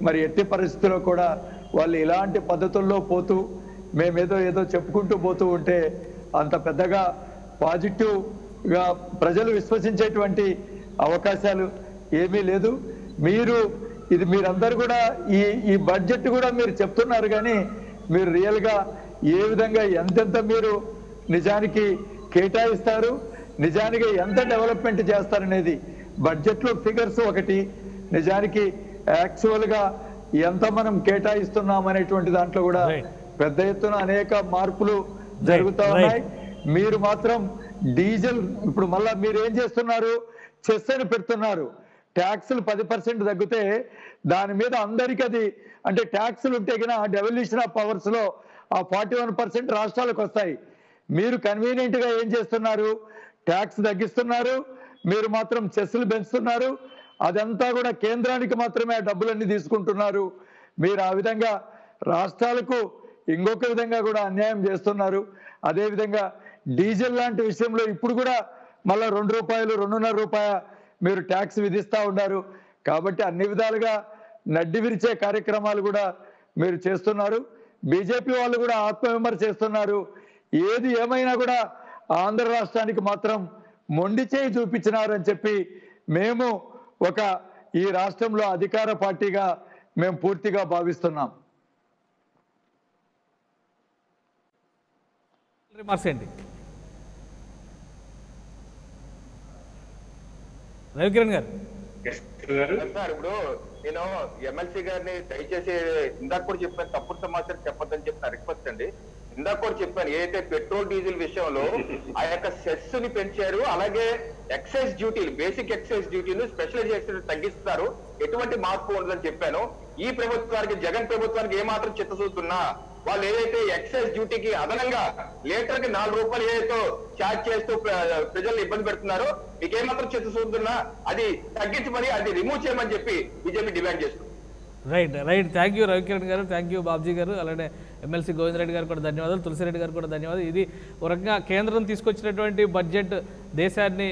మరి ఎట్టి పరిస్థితుల్లో కూడా వాళ్ళు ఇలాంటి పద్ధతుల్లో పోతూ ఏదో చెప్పుకుంటూ పోతూ ఉంటే అంత పెద్దగా పాజిటివ్గా ప్రజలు విశ్వసించేటువంటి అవకాశాలు ఏమీ లేదు. మీరందరూ కూడా ఈ బడ్జెట్ కూడా మీరు చెప్తున్నారు, కానీ మీరు రియల్గా ఏ విధంగా ఎంతెంత మీరు నిజానికి కేటాయిస్తారు, నిజానికి ఎంత డెవలప్మెంట్ చేస్తారనేది బడ్జెట్లో ఫిగర్స్ ఒకటి, నిజానికి యాక్చువల్గా ఎంత మనం కేటాయిస్తున్నాం అనేటువంటి దాంట్లో కూడా పెద్ద ఎత్తున అనేక మార్పులు జరుగుతూ ఉన్నాయి. మీరు మాత్రం డీజిల్ ఇప్పుడు మళ్ళా మీరు ఏం చేస్తున్నారు, చెస్ అని పెడుతున్నారు. ట్యాక్సులు 10% తగ్గితే దాని మీద అందరికీ అది అంటే ట్యాక్సులు ఉంటే కన్నా డెవల్యూషన్ ఆఫ్ పవర్స్ లో ఆ 41% రాష్ట్రాలకు వస్తాయి. మీరు కన్వీనియంట్ గా ఏం చేస్తున్నారు, ట్యాక్స్ తగ్గిస్తున్నారు, మీరు మాత్రం చెస్సులు పెంచుతున్నారు. అదంతా కూడా కేంద్రానికి మాత్రమే ఆ డబ్బులన్నీ తీసుకుంటున్నారు. మీరు ఆ విధంగా రాష్ట్రాలకు ఇంకొక విధంగా కూడా అన్యాయం చేస్తున్నారు. అదేవిధంగా డీజిల్ లాంటి విషయంలో ఇప్పుడు కూడా మళ్ళీ ₹2, ₹2.5 మీరు ట్యాక్స్ విధిస్తూ ఉన్నారు. కాబట్టి అన్ని విధాలుగా నడ్డి విరిచే కార్యక్రమాలు కూడా మీరు చేస్తున్నారు. బీజేపీ వాళ్ళు కూడా ఆత్మవిమర్శ చేస్తున్నారు. ఏది ఏమైనా కూడా ఆంధ్ర రాష్ట్రానికి మాత్రం మొండి చేయి చూపించినారు అని చెప్పి మేము ఈ రాష్ట్రంలో అధికార పార్టీగా మేము పూర్తిగా భావిస్తున్నాం. రవికిరణ్ గారు. కేశవ్ గారు. సార్ ఇప్పుడు నేను ఎమ్మెల్సీ గారిని దయచేసి ఇందాక కూడా చెప్పాను, తప్పుడు సమాచారం చెప్పొద్దని చెప్పిన రిక్వెస్ట్ అండి. ఇందాక కూడా చెప్పాను, ఏదైతే పెట్రోల్ డీజిల్ విషయంలో ఆ యొక్క సెస్ ని పెంచారు, అలాగే ఎక్సైజ్ డ్యూటీలు, బేసిక్ ఎక్సైజ్ డ్యూటీలు, స్పెషల్ ఎక్సైజ్ తగ్గిస్తారు, ఎటువంటి మార్పు ఉండదని చెప్పాను. ఈ ప్రభుత్వానికి, జగన్ ప్రభుత్వానికి ఏమాత్రం చిత్తశుద్ధున్నా వాళ్ళు ఏదైతే ఎక్సైజ్ డ్యూటీకి అదనంగా లీటర్ కి 4 రూపాయలు ఏదైతే ఛార్జ్ చేస్తూ ప్రజల్ని ఇబ్బంది పెడుతున్నారో, మీకు ఏమాత్రం చిత్తశుద్ధున్నా అది తగ్గించమని, అది రిమూవ్ చేయమని చెప్పి బీజేపీ డిమాండ్ చేస్తుంది. రైట్ థ్యాంక్ యూ రవికిరణ్ గారు, థ్యాంక్ యూ బాబ్జీ గారు, అలానే ఎమ్మెల్సీ గోవిందరెడ్డి గారు కూడా ధన్యవాదాలు, తులసిరెడ్డి గారు కూడా ధన్యవాదాలు. ఇది ఒక రకంగా కేంద్రం తీసుకొచ్చినటువంటి బడ్జెట్ దేశాన్ని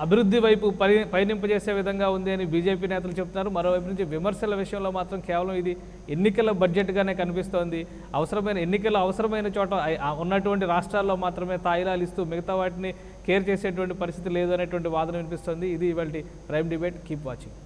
అభివృద్ధి వైపు పయనింపజేసే విధంగా ఉంది అని బీజేపీ నేతలు చెప్తున్నారు. మరోవైపు నుంచి విమర్శల విషయంలో మాత్రం కేవలం ఇది ఎన్నికల బడ్జెట్గానే కనిపిస్తోంది. అవసరమైన చోట ఉన్నటువంటి రాష్ట్రాల్లో మాత్రమే తాయిలాలు ఇస్తూ మిగతా వాటిని కేర్ చేసేటువంటి పరిస్థితి లేదు అనేటువంటి వాదన వినిపిస్తుంది. ఇది ఇవాళ ప్రైమ్ డిబేట్. Keep watching.